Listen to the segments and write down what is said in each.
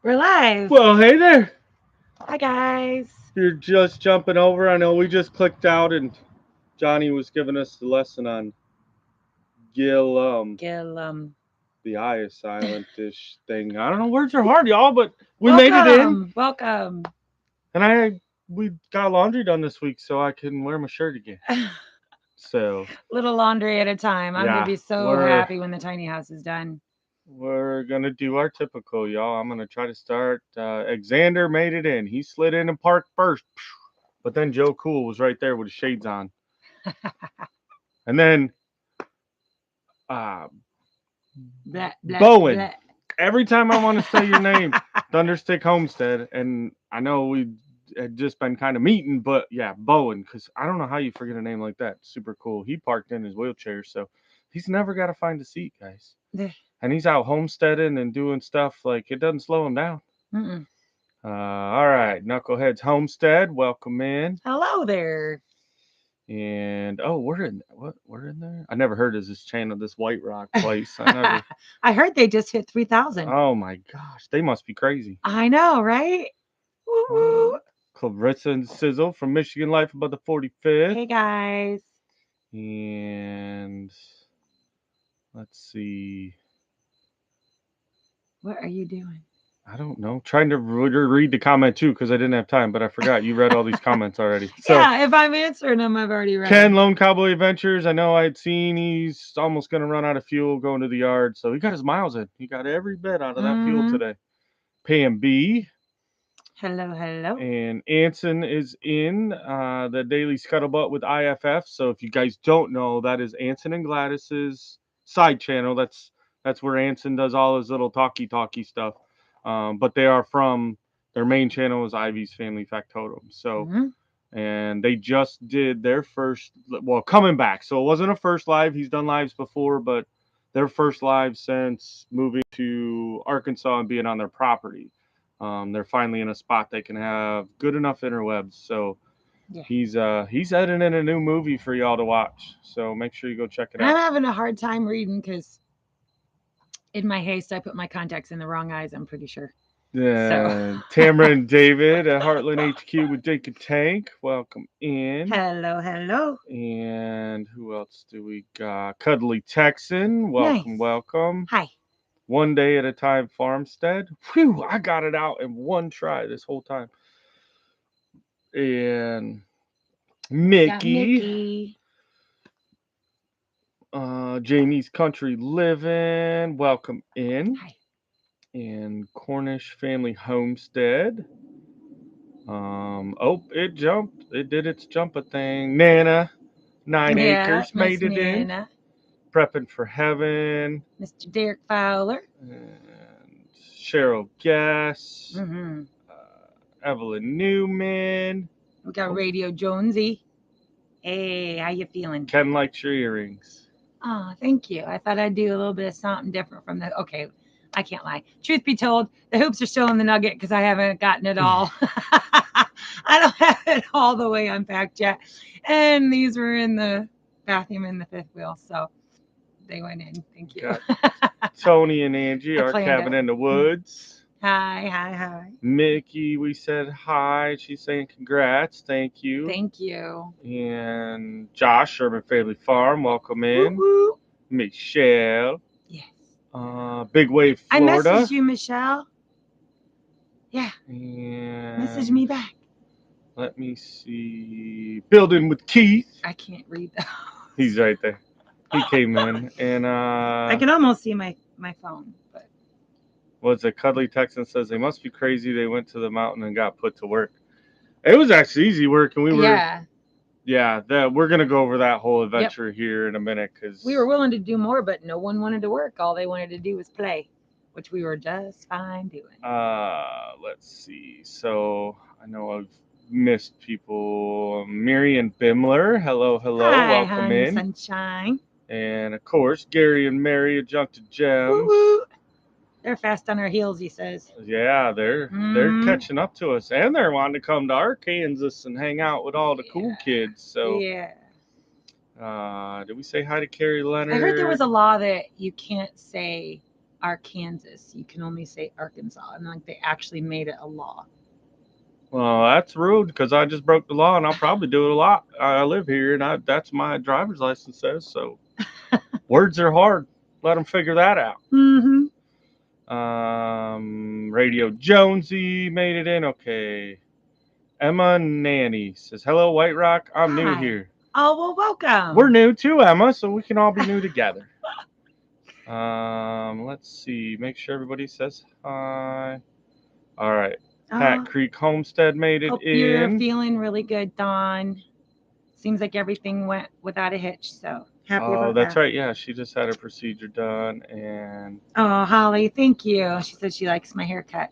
We're live. Well, hey there. Hi, guys. You're just jumping over. I know we just clicked out and Johnny was giving us the lesson on Gil, the I is silent-ish thing. I don't know, words are hard, y'all, but we made it in. Welcome. And we got laundry done this week so I can wear my shirt again. So, Little laundry at a time. I'm going yeah, to be so happy when the tiny house is done. we're going to do our typical, y'all. I'm going to try to start. Xander made it in. He slid in and parked first. But then Joe Cool was right there with his shades on. And then Bowen. Blah. Every time I want to say your name, Thunderstick Homestead, and I know we had just been kind of meeting, but yeah, Bowen, because I don't know how you forget a name like that. Super cool. He parked in his wheelchair, so he's never got to find a seat, guys. And he's out homesteading and doing stuff like it doesn't slow him down. All right, Knuckleheads Homestead, welcome in. Hello there. And we're in there. I never heard of this channel, this White Rock place. I heard they just hit 3,000. Oh my gosh, they must be crazy. I know, right? Woo-woo. Clarissa and Sizzle from Michigan Life above the 45th. Hey guys. And let's see. What are you doing? I don't know. Trying to read the comment too because I didn't have time, but I forgot you read all these comments already. So, yeah, if I'm answering them, I've already read. Ken Lone Cowboy Adventures. I know I had seen he's almost going to run out of fuel going to the yard, so he got his miles in. He got every bit out of that fuel today. Pam B. Hello. And Anson is in the Daily Scuttlebutt with IFF. So if you guys don't know, that is Anson and Gladys's side channel. That's where Anson does all his little talky stuff. But they are from their main channel is Ivy's Family Factotum. So and they just did their first, coming back. So it wasn't a first live. He's done lives before, but their first live since moving to Arkansas and being on their property. They're finally in a spot they can have good enough interwebs. So he's editing a new movie for y'all to watch. So make sure you go check it out. I'm having a hard time reading because in my haste I put my contacts in the wrong eyes, I'm pretty sure. So. Tamara and David at Heartland HQ with Jake and Tank. Welcome in. Hello. And who else do we got? Cuddly Texan. Welcome. Hi. One day at a time farmstead. Whew, I got it out in one try this whole time. And Mickey. Jamie's Country Living. Welcome in. Hi. And Cornish Family Homestead. It jumped. It did its jump thing. Nana, 9 Acres, made it in. Prepping for Heaven. Mr. Derek Fowler. And Cheryl Guess. Evelyn Newman. We got Radio Jonesy. Hey, how you feeling? Ken likes your earrings. Oh, thank you. I thought I'd do a little bit of something different from the... Okay, I can't lie. Truth be told, the hoops are still in the nugget because I haven't gotten it all. I don't have it all the way unpacked yet. And these were in the bathroom in the fifth wheel, so they went in. Thank you. Tony and Angie, our cabin in the woods. Hi. Mickey, we said hi. She's saying congrats. Thank you. Thank you. And Josh, Sherman Family Farm, welcome in. Woo-woo. Michelle. Yes. Big Wave, Florida. I messaged you, Michelle. Yeah. And message me back. Let me see. Building with Keith. I can't read that. He's right there. He came in. And I can almost see my phone, but what's it? Cuddly Texan says they must be crazy. They went to the mountain and got put to work. It was actually easy work, and we were we're gonna go over that whole adventure here in a minute because we were willing to do more, but no one wanted to work. All they wanted to do was play, which we were just fine doing. Let's see. So I know I've missed people. Miriam Bimler, hello, Hi, welcome in. Sunshine. And of course, Gary and Mary, Adjuncted Gems. Woo-woo. They're fast on our heels, he says. Yeah, they're catching up to us, and they're wanting to come to Arkansas and hang out with all the cool kids. So yeah. Did we say hi to Carrie Leonard? I heard there was a law that you can't say Arkansas. You can only say Arkansas, and like they actually made it a law. Well, that's rude because I just broke the law, and I'll probably do it a lot. I live here, and that's my driver's license says so. Words are hard. Let them figure that out. Mm-hmm. Radio Jonesy made it in. Okay. Emma Nanny says, "Hello, White Rock. I'm new Hi. here." Oh, well, welcome. We're new too, Emma, so we can all be new together. Let's see. Make sure everybody says hi. All right. Pat Creek Homestead made it hope in. You're feeling really good, Dawn. Seems like everything went without a hitch, so happy about that's that. right. Yeah, she just had her procedure done, and Oh, Holly, thank you. She said she likes my haircut.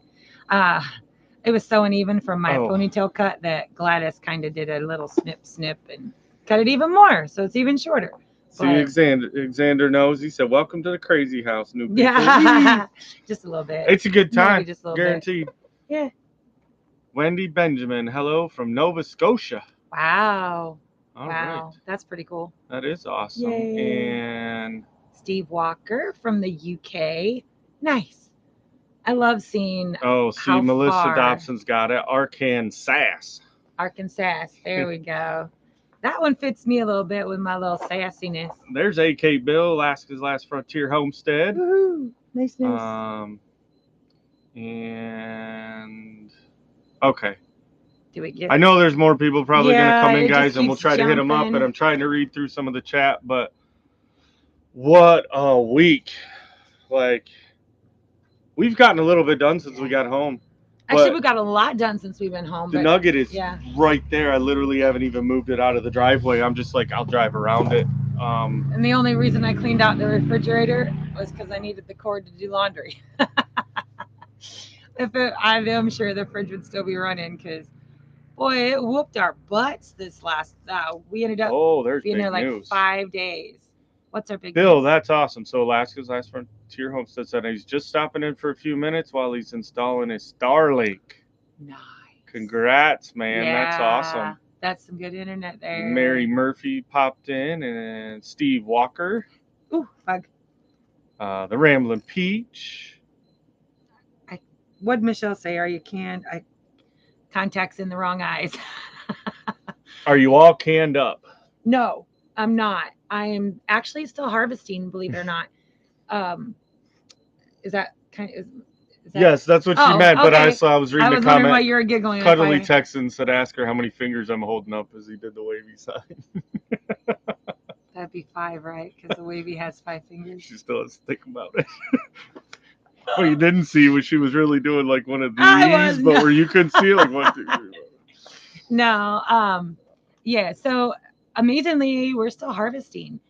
It was so uneven from my ponytail cut that Gladys kind of did a little snip and cut it even more, so it's even shorter. See, Xander knows. He said, "Welcome to the crazy house, new people." Yeah, just a little bit. It's a good time, maybe just a little guaranteed. Bit. Yeah. Wendy Benjamin, hello from Nova Scotia. Wow. All wow, right. That's pretty cool. That is awesome. Yay. And Steve Walker from the UK. Nice. I love seeing. see, Melissa Dobson's got it. Arkansas. There we go. That one fits me a little bit with my little sassiness. There's AK Bill, Alaska's Last Frontier Homestead. Woohoo! Nice. And okay. Do we get? I know there's more people probably going to come in, guys, and we'll try jumping. to hit them up. But I'm trying to read through some of the chat. But what a week! Like, we've gotten a little bit done since we got home. Actually, we got a lot done since we've been home. The Nugget is right there. I literally haven't even moved it out of the driveway. I'm just like, I'll drive around it. And the only reason I cleaned out the refrigerator was because I needed the cord to do laundry. I'm sure the fridge would still be running because, boy, it whooped our butts this last. We ended up being there like news. 5 days. What's our big Bill? news? That's awesome. So Alaska's Last Frontier Homestead said he's just stopping in for a few minutes while he's installing his Starlink. Nice. Congrats, man. Yeah, that's awesome. That's some good internet there. Mary Murphy popped in, and Steve Walker. Ooh, bug. The Ramblin' Peach. What'd Michelle say? Are you canned? Contacts in the wrong eyes. Are you all canned up? No, I'm not. I am actually still harvesting, believe it or not. Is that kind of? Is that... Yes, that's what she meant. But I was reading the comment. Why you were giggling. Cuddly Texan said, "Ask her how many fingers I'm holding up as he did the wavy sign." That'd be 5, right? Because the wavy has 5 fingers. She still has to think about it. What you didn't see was she was really doing like one of these, but where you couldn't see it, like 1, 2, 3. No. Yeah. So amazingly, we're still harvesting.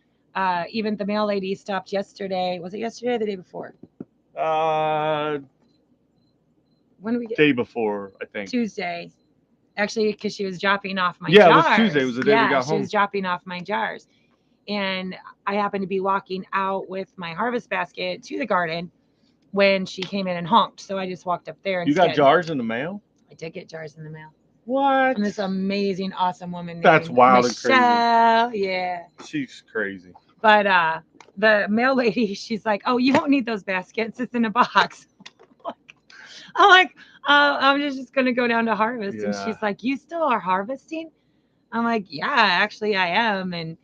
Even the mail lady stopped yesterday. Was it yesterday or the day before? When did we get? Day before, I think. Tuesday. Actually, because she was dropping off my jars. Yeah, it was Tuesday. It was the day we got home. She was dropping off my jars. And I happened to be walking out with my harvest basket to the garden when she came in and honked. So I just walked up there. You got jars in the mail? I did get jars in the mail. What? From this amazing, awesome woman. That's wild Michelle. And crazy. Yeah. She's crazy. But the mail lady, she's like, "Oh, you won't need those baskets. It's in a box." I'm like, I'm just gonna go down to harvest. Yeah. And she's like, "You still are harvesting?" I'm like, "Yeah, actually I am." And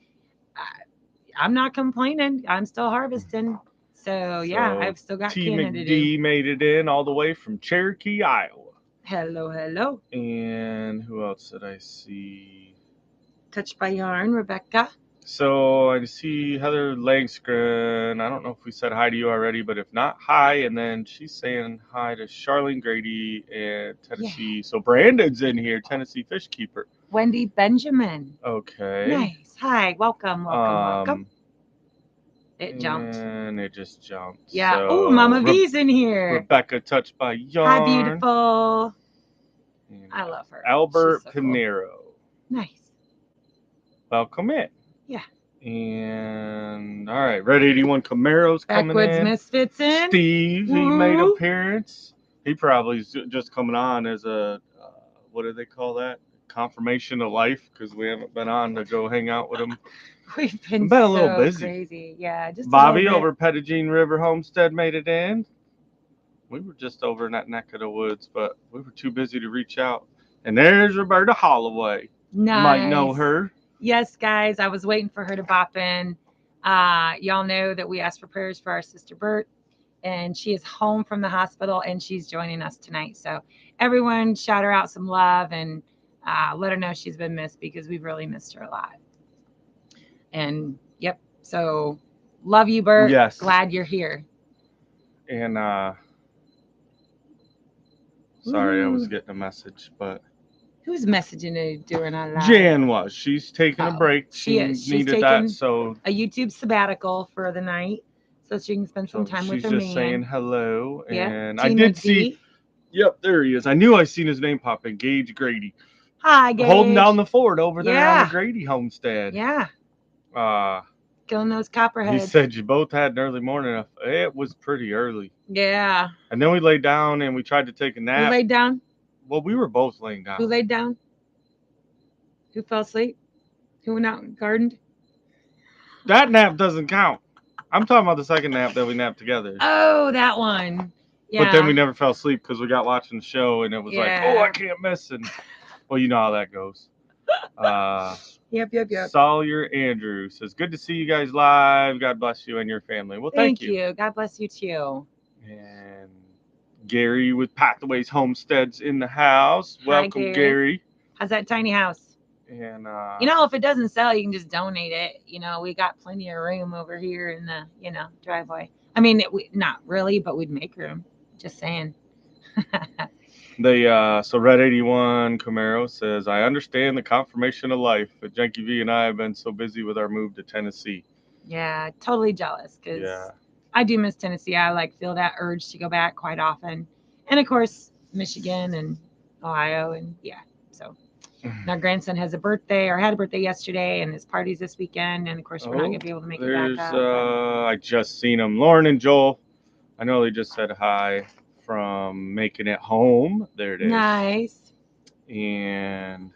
I'm not complaining. I'm still harvesting. So yeah, I've still got canning to do. T. McD made it in all the way from Cherokee, Iowa. Hello. And who else did I see? Touched by Yarn, Rebecca. So I see Heather Langskren. I don't know if we said hi to you already, but if not, hi. And then she's saying hi to Charlene Grady and Tennessee. Yeah. So Brandon's in here, Tennessee Fish Keeper. Wendy Benjamin. Okay. Nice. Hi. Welcome. It jumped. And it just jumped. Yeah. So, oh, Mama V's in here. Rebecca Touched by Yarn. Hi, beautiful. And I love her. Albert so Pinero. Cool. Nice. Welcome in. Yeah. And all right, Red 81 Camaro's coming in. Backwoods Misfits in. Steve, he made appearance. He probably is just coming on as a what do they call that? confirmation of life because we haven't been on to go hang out with him. We've been a so little busy. crazy. Yeah, just Bobby a little bit. over Pettigene River Homestead made it in. We were just over in that neck of the woods, but we were too busy to reach out. And there's Roberta Holloway. Nice. You might know her. Yes, guys, I was waiting for her to bop in. Y'all know that we asked for prayers for our sister Bert, and she is home from the hospital, and she's joining us tonight. So everyone shout her out some love and let her know she's been missed, because we've really missed her a lot. And yep, so love you, Bert. Yes. Glad you're here. And sorry, I was Woo-hoo. getting a message, but Who's messaging you during our live? Jan was. She's taking a Oh, break. she is. She's needed taking that, so a YouTube sabbatical for the night, so she can spend some time with her man. she's just saying hello. Yeah, And Team I did McD. see. Yep, there he is. I knew I seen his name pop in. Gage Grady. Hi, Gage. Holding down the fort over there on Yeah. the Grady homestead. Yeah, killing those He copperheads. said you both had an early morning. It was pretty early. Yeah. And then we laid down and we tried to take a Who nap. laid down? Well, we were both laying down. Who laid down? Who fell asleep? Who went out and gardened? That nap doesn't count. I'm talking about the second nap that we napped together. Oh, that one. Yeah. But then we never fell asleep because we got watching the show and it was like, oh, I can't miss. And well, you know how that goes. Yep. Sawyer Andrew says, good to see you guys live. God bless you and your family. Well, thank you. God bless you too. And Gary with Pathways Homesteads in the house. Welcome, Hi, Gary. How's that tiny house? And if it doesn't sell, you can just donate it. We got plenty of room over here in the driveway. I mean, not really, but we'd make room. Just saying. so Red 81 Camaro says, I understand the confirmation of life, but Janky V and I have been so busy with our move to Tennessee. Yeah, totally jealous, because I do miss Tennessee. I feel that urge to go back quite often. And of course, Michigan and Ohio, and so our grandson has a birthday, or had a birthday yesterday, and his party's this weekend, and of course we're not gonna be able to make it back up. I just seen them, Lauren and Joel. I know they just said hi from Making It Home. There it is. Nice. And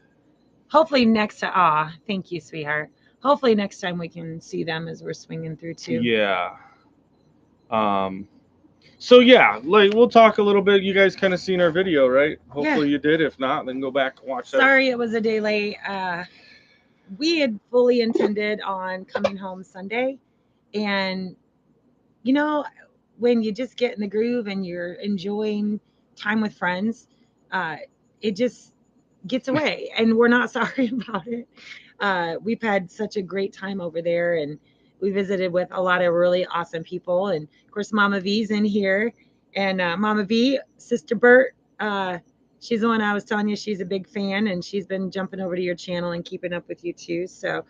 hopefully next time, thank you, sweetheart. Hopefully next time we can see them as we're swinging through too. Yeah. So yeah, we'll talk a little bit. You guys kind of seen our video, right? Hopefully you did. If not, then go back and watch that. Sorry, it was a day late. We had fully intended on coming home Sunday, and when you just get in the groove and you're enjoying time with friends, it just gets away, and we're not sorry about it. We've had such a great time over there, and we visited with a lot of really awesome people. And of course, Mama V's in here, and Mama V, Sister Bert, she's the one I was telling you, she's a big fan, and she's been jumping over to your channel and keeping up with you too. So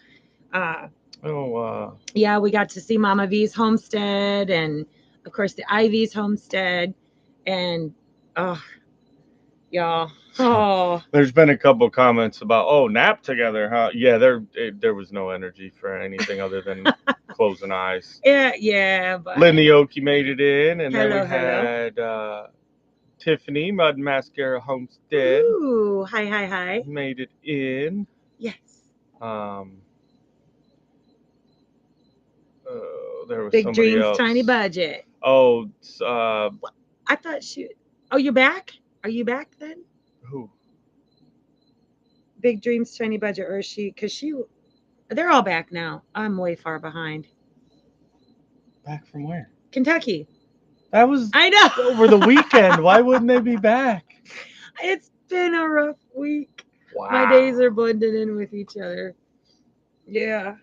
yeah, we got to see Mama V's homestead, and of course the Ivy's homestead, and y'all. Oh, there's been a couple comments about nap together, huh? Yeah, there was no energy for anything other than closing eyes. Yeah. But Lindy Okie made it in, and hello, then we had Tiffany Mud Mascara Homestead. Ooh, hi. Made it in. Yes. There was Big somebody Dreams, else. Tiny Budget. Oh, I thought oh, you're back? Are you back then? Who? Big Dreams, Tiny Budget, or is she? Because they're all back now. I'm way far behind. Back from where? Kentucky. That was I know over the weekend. Why wouldn't they be back? It's been a rough week. Wow. My days are blended in with each other. Yeah.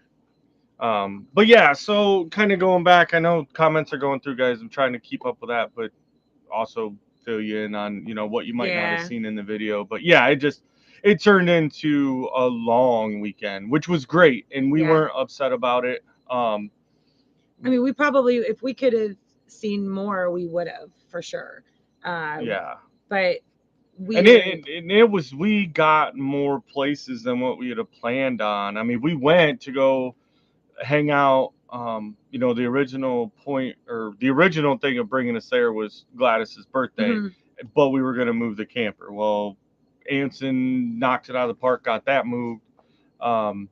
But yeah, so kind of going back, I know comments are going through, guys. I'm trying to keep up with that, but also fill you in on, what you might not have seen in the video. But yeah, it turned into a long weekend, which was great, and we weren't upset about it. I mean, we probably, if we could have seen more, we would have, for sure. But we got more places than what we had planned on. I mean, we went to go hang out. The original point, or the original thing of bringing us there was Gladys's birthday, but we were going to move the camper. Well, Anson knocked it out of the park, got that moved.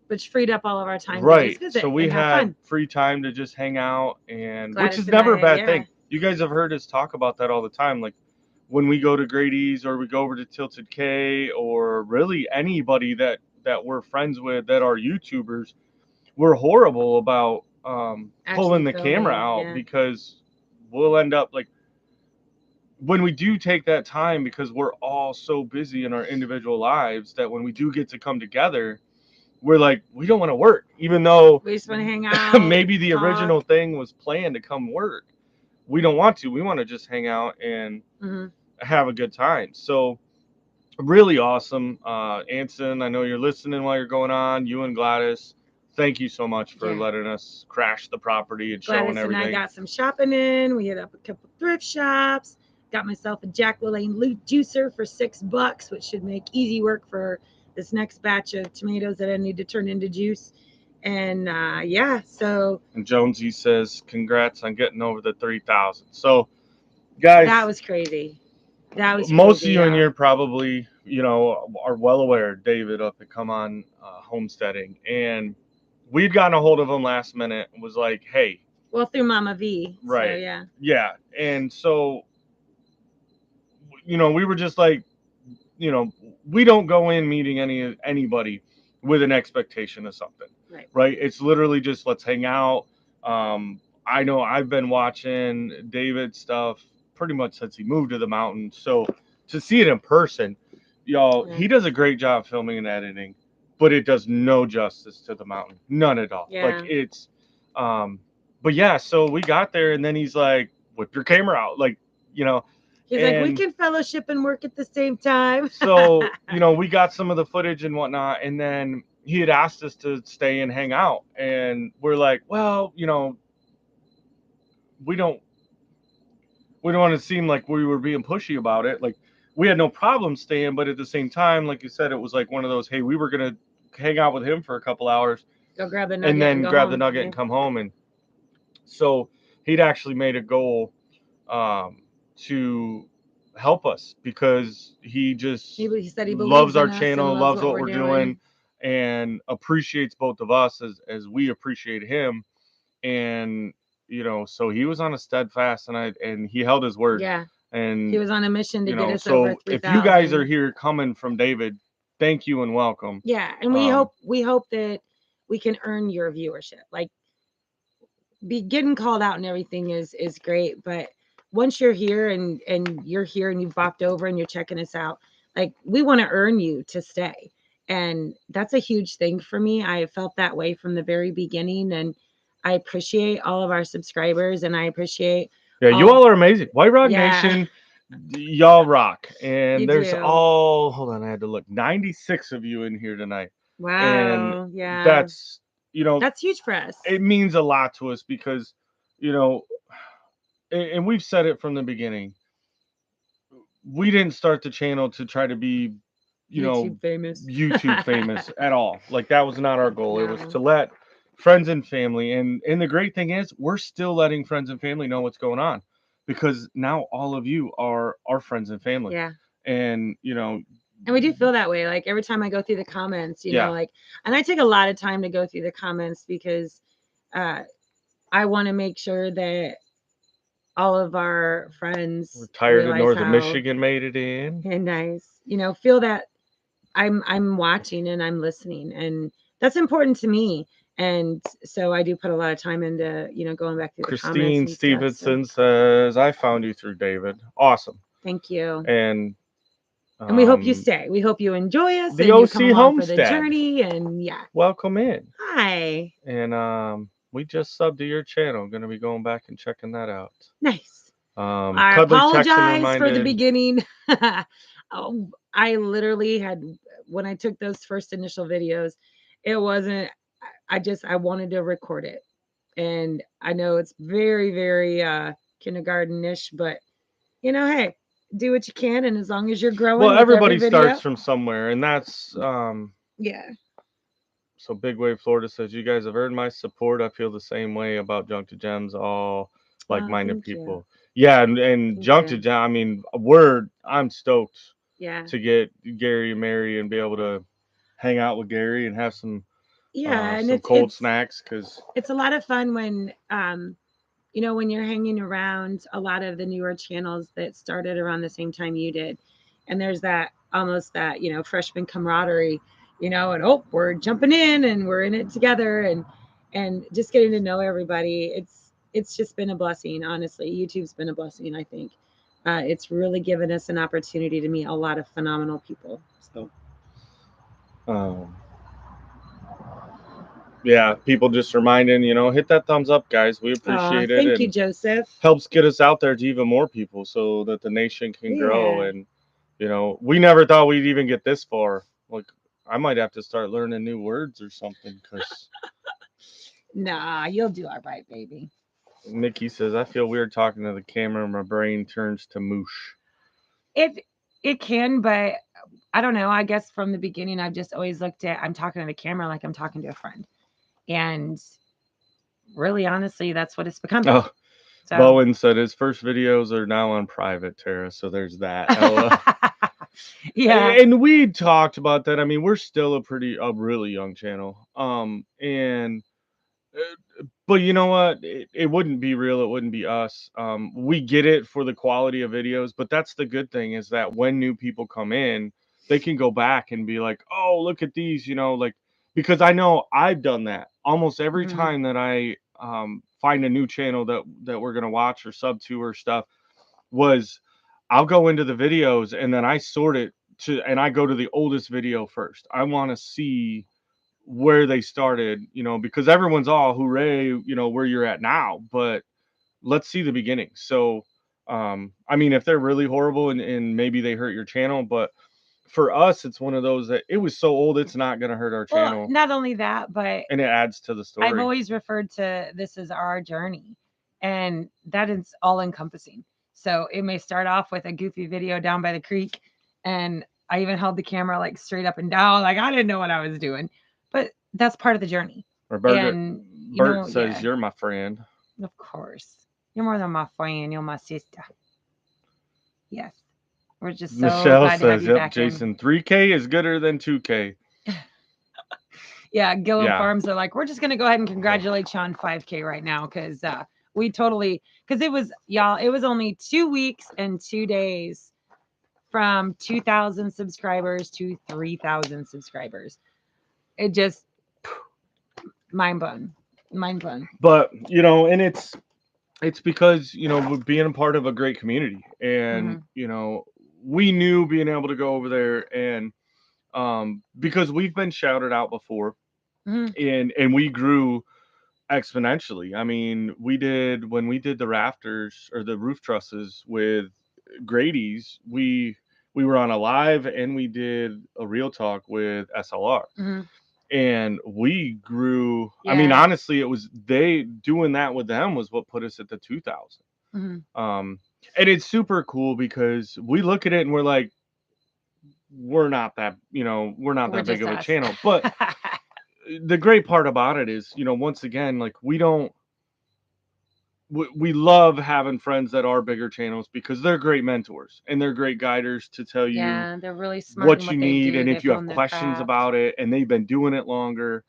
Which freed up all of our time to Right. just visit So we and have had fun. free time to just hang out, and which Gladys is and never a I, bad yeah. thing. You guys have heard us talk about that all the time. Like when we go to Grady's or we go over to Tilted K, or really anybody that we're friends with that are YouTubers, we're horrible about pulling the camera out, yeah. because we'll end up like, when we do take that time, because we're all so busy in our individual lives, that when we do get to come together, we're like, we don't want to work, even though we just want to hang out. maybe the talk. original thing was planned to come work. We don't want to. We want to just hang out and have a good time. So really awesome. Anson, I know you're listening while you're going on. You and Gladys, thank you so much for letting us crash the property and showing everything. Gladys and I got some shopping in. We hit up a couple thrift shops. Got myself a Jack LaLanne loot juicer for $6, which should make easy work for this next batch of tomatoes that I need to turn into juice. And yeah, so. And Jonesy says, congrats on getting over the 3,000. So, guys, that was crazy. That was most crazy, of you in here probably, are well aware David up at Come On Homesteading, and we'd gotten a hold of him last minute and was like, hey. Well, through Mama V. Right. So, yeah. Yeah. And so, we were just like, we don't go in meeting anybody with an expectation of something. Right. It's literally just, let's hang out. I know I've been watching David's stuff pretty much since he moved to the mountains. So to see it in person, y'all, he does a great job filming and editing, but it does no justice to the mountain. None at all. Yeah. Like it's, but yeah, so we got there and then he's like, whip your camera out. Like, he's like, we can fellowship and work at the same time. So, we got some of the footage and whatnot, and then he had asked us to stay and hang out. And we're like, well, we don't want to seem like we were being pushy about it. Like, we had no problem staying, but at the same time, like you said, it was like one of those, hey, we were going to hang out with him for a couple hours. Go grab the nugget and then grab the nugget and come home. And so he'd actually made a goal to help us, because he said he loves our channel, loves what we're doing, and appreciates both of us as we appreciate him. And so he was on a steadfast, and he held his word. Yeah. And he was on a mission to get us so over 3,000. if you guys are here coming from David, thank you and welcome. Yeah, and we hope that we can earn your viewership. Like, getting called out and everything is great, but once you're here and you're here and you've bopped over and you're checking us out, like, we want to earn you to stay. And that's a huge thing for me. I felt that way from the very beginning, and I appreciate all of our subscribers, and I appreciate. Yeah, you all are amazing. WHITEROCK Nation, y'all rock. And there's hold on, I had to look, 96 of you in here tonight. Wow. And that's, that's huge for us. It means a lot to us because, and we've said it from the beginning, we didn't start the channel to try to be, YouTube famous at all. Like, that was not our goal. No. It was to let friends and family, and the great thing is we're still letting friends and family know what's going on, because now all of you are our friends and family. Yeah. And and we do feel that way. Like, every time I go through the comments, you know, like, and I take a lot of time to go through the comments, because I want to make sure that all of our friends, retired in northern Michigan, made it in, and nice, feel that I'm watching and I'm listening, and that's important to me. And so I do put a lot of time into, going back through the comments. Christine Stevenson says, I found you through David. Awesome. Thank you. And we hope you stay. We hope you enjoy us. The and OC you come Homestead. For the journey, and welcome in. Hi. And we just subbed to your channel. Going to be going back and checking that out. Nice. I apologize for the beginning. I literally had, when I took those first initial videos, it wasn't, I wanted to record it. And I know it's very, very kindergarten-ish, but hey, do what you can. And as long as you're growing. Well, everybody starts from somewhere, and that's, yeah. So Big Wave Florida says, you guys have earned my support. I feel the same way about Junk to Gems, all like-minded people. Yeah, and Junk to Gems, I mean, I'm stoked Yeah. to get Gary and Mary and be able to hang out with Gary and have some And cold snacks, because it's a lot of fun when when you're hanging around a lot of the newer channels that started around the same time you did, and there's that almost that freshman camaraderie, and we're jumping in and we're in it together, and just getting to know everybody. It's just been a blessing, honestly. YouTube's been a blessing, I think. It's really given us an opportunity to meet a lot of phenomenal people. So yeah, people just reminding, hit that thumbs up, guys. We appreciate it. Thank you, Joseph. Helps get us out there to even more people so that the nation can grow. And, we never thought we'd even get this far. Like, I might have to start learning new words or something, because nah, you'll do all right, baby. Mickey says, I feel weird talking to the camera. My brain turns to moosh. It can, but I don't know. I guess from the beginning, I've just always looked at I'm talking to the camera like I'm talking to a friend. And really, honestly, that's what it's become. Oh, so. Bowen said his first videos are now on private, Tara. So there's that. Yeah. And we talked about that. I mean, we're still a really young channel. But you know what? It wouldn't be real. It wouldn't be us. We get it for the quality of videos, but that's the good thing, is that when new people come in, they can go back and be like, oh, look at these, like, because I know I've done that almost every time that I find a new channel that we're going to watch or sub to or stuff, was I'll go into the videos and then I sort it and I go to the oldest video first. I want to see where they started, because everyone's all hooray, where you're at now, but let's see the beginning. So, I mean, if they're really horrible and maybe they hurt your channel, but for us, it's one of those that it was so old, it's not going to hurt our channel. Well, not only that, but and it adds to the story. I've always referred to this as our journey, and that is all encompassing. So it may start off with a goofy video down by the creek, and I even held the camera like straight up and down, like I didn't know what I was doing, but that's part of the journey. Bert says, you're my friend. Of course. You're more than my friend. You're my sister. Yes. We're just so Michelle glad to have says, you back Jason, in. 3K is gooder than 2K. Yeah, Gilliam Farms are like, we're just going to go ahead and congratulate you on 5K right now, because it was only 2 weeks and 2 days from 2,000 subscribers to 3,000 subscribers. It just mind blown. But and it's because we're being a part of a great community, and we knew being able to go over there and because we've been shouted out before, and we grew exponentially. I mean, when we did the rafters or the roof trusses with Grady's, we were on a live and we did a real talk with SLR. And we grew. I mean, honestly, it was they doing that with them was what put us at the 2,000. And it's super cool because we look at it and we're like, we're not that big of a channel. But the great part about it is, once again, like we love having friends that are bigger channels, because they're great mentors and they're great guiders to tell you they're really smart what you need, and if you have questions about it, and they've been doing it longer.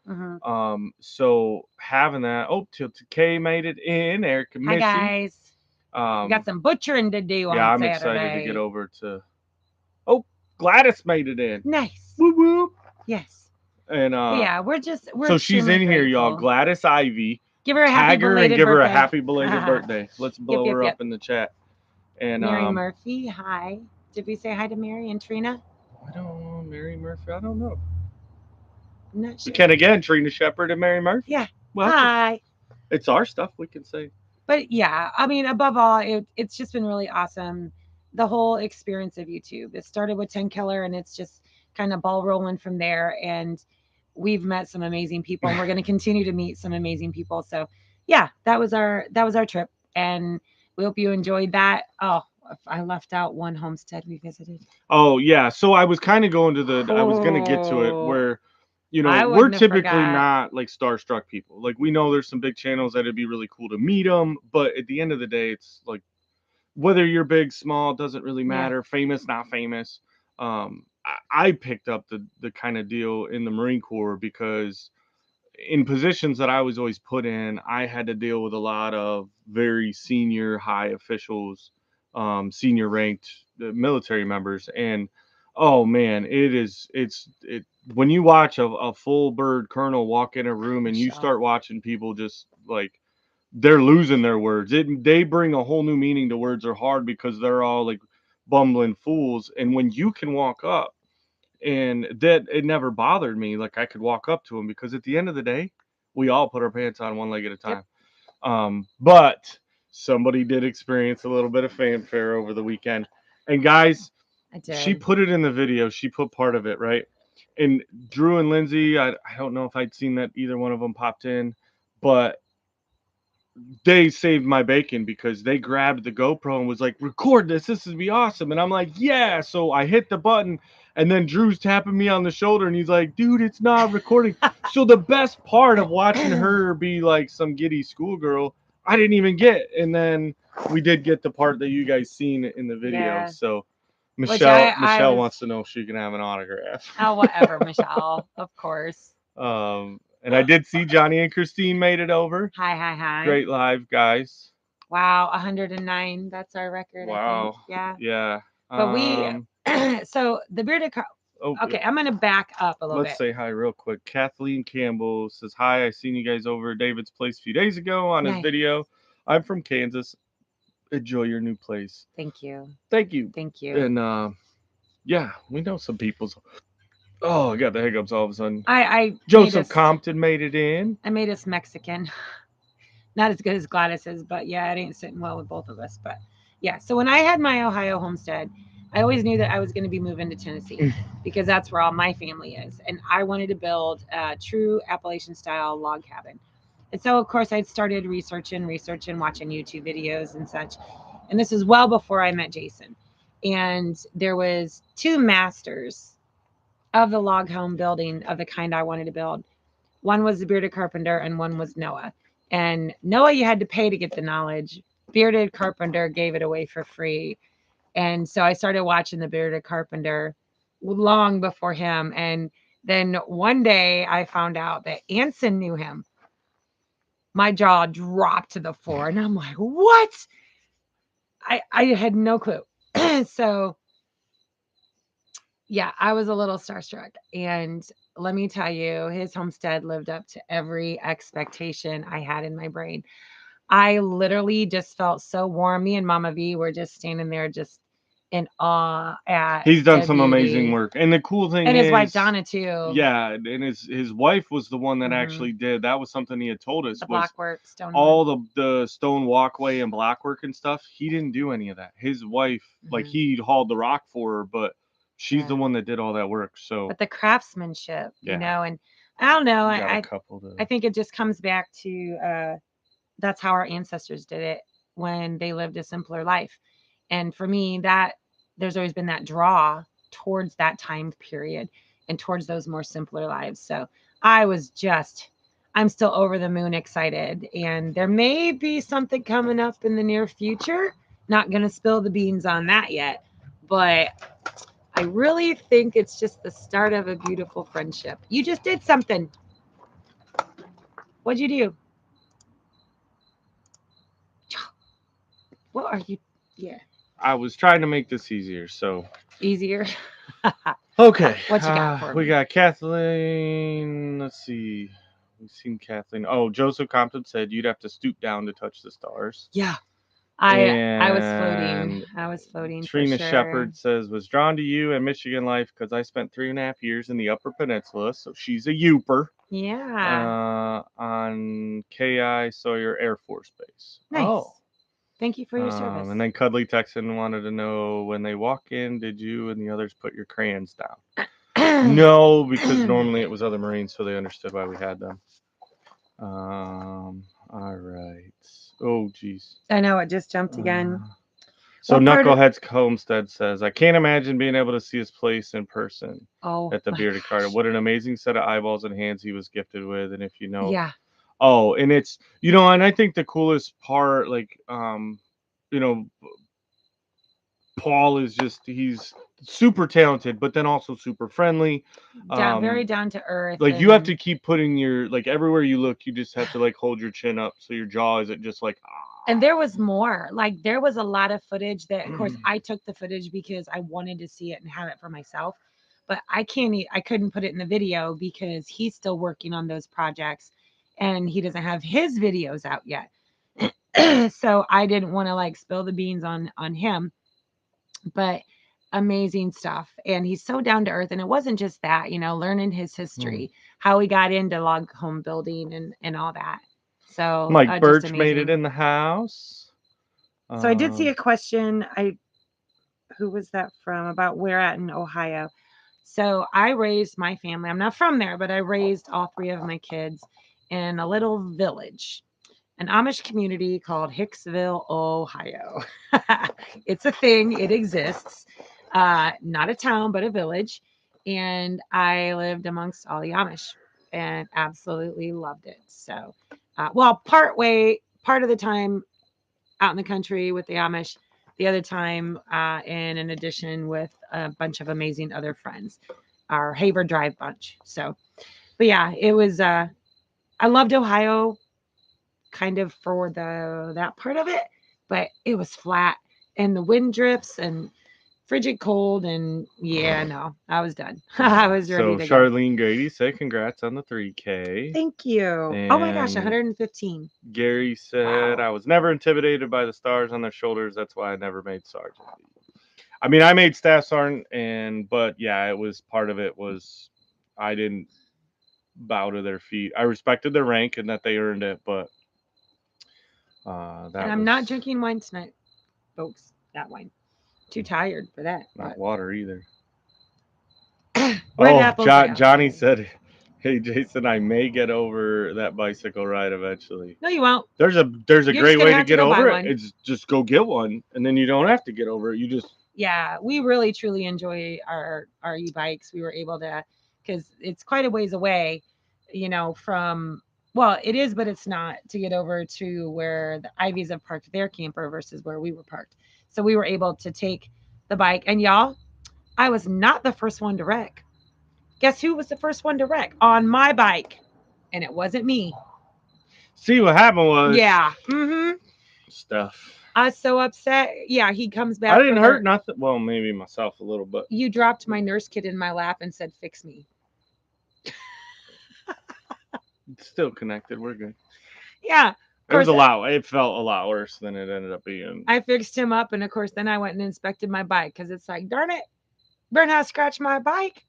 So having that. Tilted K made it in. Air Commission. Hi guys. We got some butchering to do on Saturday. I'm excited to get over to. Gladys made it in. Nice. Woo woo. Yes. And we're so she's in here, y'all. Gladys Ivy. Give her a happy belated birthday. Her a happy belated birthday. Let's blow her up in the chat. And Mary Murphy, hi. Did we say hi to Mary and Trina? I don't know. Mary Murphy, I don't know. I'm not sure. We can again, Trina Shepard and Mary Murphy. Yeah. Well, hi. It's our stuff, we can say. But yeah, I mean, above all, it's just been really awesome. The whole experience of YouTube. It started with 10 Keller, and it's just kind of ball rolling from there. And we've met some amazing people, and we're going to continue to meet some amazing people. So yeah, that was our trip, and we hope you enjoyed that. Oh, I left out one homestead we visited. Oh yeah, so I was kind of going to I was going to get to it where we're typically not like starstruck people. Like, we know there's some big channels that it'd be really cool to meet them, but at the end of the day, it's like whether you're big, small, doesn't really matter. Famous, not famous. I picked up the kind of deal in the Marine Corps because in positions that I was always put in, I had to deal with a lot of very senior, high officials, senior ranked military members, and oh man, it when you watch a full bird colonel walk in a room and you Michelle. start watching people just like they're losing their words. They bring a whole new meaning to words are hard because they're all like bumbling fools, and when you can walk up and that it never bothered me. Like I could walk up to him because at the end of the day, we all put our pants on one leg at a Yep. time. But somebody did experience a little bit of fanfare over the weekend. And guys, I she did. put it in the video. She put part of it, right? And Drew and Lindsay, I don't know if I'd seen that either one of them popped in, but they saved my bacon because they grabbed the GoPro and was like, record this. This would be awesome. And I'm like, yeah. So I hit the button and then Drew's tapping me on the shoulder and he's like, dude, it's not recording. So the best part of watching her be like some giddy schoolgirl, I didn't even get. And then we did get the part that you guys seen in the video. Yeah. So Which Michelle I was, wants to know if she can have an autograph. oh, whatever, Michelle. Of course. And I did see Johnny and Christine made it over. Hi, hi, hi. Great live, guys. Wow, 109. That's our record, I think. Wow. Yeah. Yeah. But so the bearded Oh, okay, I'm going to back up a little let's bit. say hi real quick. Kathleen Campbell says, hi, I seen you guys over at David's place a few days ago on his Nice. video. I'm from Kansas. Enjoy your new place. Thank you. Thank you. Thank you. And yeah, we know some people's. Oh, I got the hiccups all of a sudden. I Joseph Compton made it in. I made us Mexican. Not as good as Gladys's, but yeah, it ain't sitting well with both of us. But yeah, so when I had my Ohio homestead, I always knew that I was going to be moving to Tennessee because that's where all my family is. And I wanted to build a true Appalachian style log cabin. And so, of course, I'd started researching, watching YouTube videos and such. And this was well before I met Jason. And there was two masters of the log home building of the kind I wanted to build. One was the bearded carpenter and one was Noah. And Noah, you had to pay to get the knowledge. Bearded carpenter gave it away for free. And so I started watching the bearded carpenter long before him. And then one day I found out that Anson knew him. My jaw dropped to the floor and I'm like, what? I had no clue. So yeah, I was a little starstruck. And let me tell you, his homestead lived up to every expectation I had in my brain. I literally just felt so warm. Me and Mama V were just standing there, just in awe at. He's done the some beauty. amazing work, and the cool thing And is, his wife Donna too. Yeah, and his wife was the one that Mhm. actually did. That was something he had told us The was blockwork, stone. all the stone walkway and blockwork and stuff. He didn't do any of that. His wife, like Mhm. he hauled the rock for her, but she's the Yeah. one that did all that work. So But the craftsmanship, Yeah. you know, and I don't know. got a I couple to. I think it just comes back to that's how our ancestors did it when they lived a simpler life. And for me, that there's always been that draw towards that time period and towards those more simpler lives. So I'm still over the moon excited. And there may be something coming up in the near future. Not going to spill the beans on that yet. But I really think it's just the start of a beautiful friendship. You just did something. What'd you do? What are you? Yeah. I was trying to make this easier, so Easier. okay. What you got for we me? got Kathleen. Let's see. We've seen Kathleen. Oh, Joseph Compton said you'd have to stoop down to touch the stars. Yeah. I was And floating. I was floating. Trina for sure. Shepard says was drawn to you and Michigan life because I spent 3.5 years in the Upper Peninsula, so she's a Youper. Yeah. On KI Sawyer Air Force Base. Nice. Oh. Thank you for your service. And then Cuddly Texan wanted to know when they walk in, did you and the others put your crayons down? No, because normally it was other Marines, so they understood why we had them. All right. Oh, geez. I know it just jumped again. So What part of- Knuckleheads Homestead says, I can't imagine being able to see his place in person at the my Bearded Carter. gosh. What an amazing set of eyeballs and hands he was gifted with. And if you know, Yeah. oh, and it's, you know, and I think the coolest part, like, you know, Paul is just, he's super talented, but then also super friendly. Very down to earth. Like you have And to keep putting your like everywhere you look, you just have to like hold your chin up so your jaw isn't just like and there was more. Like there was a lot of footage that, of course, I took the footage because I wanted to see it and have it for myself. But I couldn't put it in the video because he's still working on those projects, and he doesn't have his videos out yet. So I didn't want to like spill the beans on him, but amazing stuff. And he's so down to earth. And it wasn't just that, learning his history, how he got into log home building and all that. So Mike just Birch made it amazing. in the house. So I did see a question. Who was that from? About where at in Ohio. So I raised my family. I'm not from there, but I raised all three of my kids in a little village, an Amish community called Hicksville, Ohio. It's a thing, it exists. Not a town, but a village. And I lived amongst all the Amish and absolutely loved it. So, well, part of the time out in the country with the Amish, the other time in an addition with a bunch of amazing other friends, our Haver Drive bunch. So, but yeah, it was, I loved Ohio kind of for that part of it, but it was flat and the wind drifts and frigid cold, and yeah, no, I was done. I was ready So to go. Charlene Grady said congrats on the 3K. Thank you. Oh my gosh, And 115. Gary said Wow. I was never intimidated by the stars on their shoulders. That's why I never made sergeant. I mean, I made staff sergeant, but yeah, it was part of it was I didn't bow to their feet. I respected their rank and that they earned it, but that And I'm was not drinking wine tonight, folks. Not wine. Too tired for that. not water either. Red Oh, apples. Yeah, Johnny sorry. said, "Hey Jason, I may get over that bicycle ride eventually." No, you won't. There's a You're just great gonna way to have to get go buy over it. one. It's just go get one, and then you don't have to get over it. You just Yeah, we really truly enjoy our e-bikes. We were able to, because it's quite a ways away, from, well, it is, but it's not, to get over to where the Ivies have parked their camper versus where we were parked. So we were able to take the bike, and y'all, I was not the first one to wreck. Guess who was the first one to wreck on my bike? And it wasn't me. see what happened was Yeah. stuff. I was so upset. Yeah, he comes I back didn't with hurt her. nothing. Well, maybe myself a little, but You dropped my nurse kit in my lap and said, "Fix me." it's still connected. We're good. Yeah. Of It was course, a lot. It felt a lot worse than it ended up being. I fixed him up, and of course, then I went and inspected my bike because it's like, darn it, learn how to scratch my bike.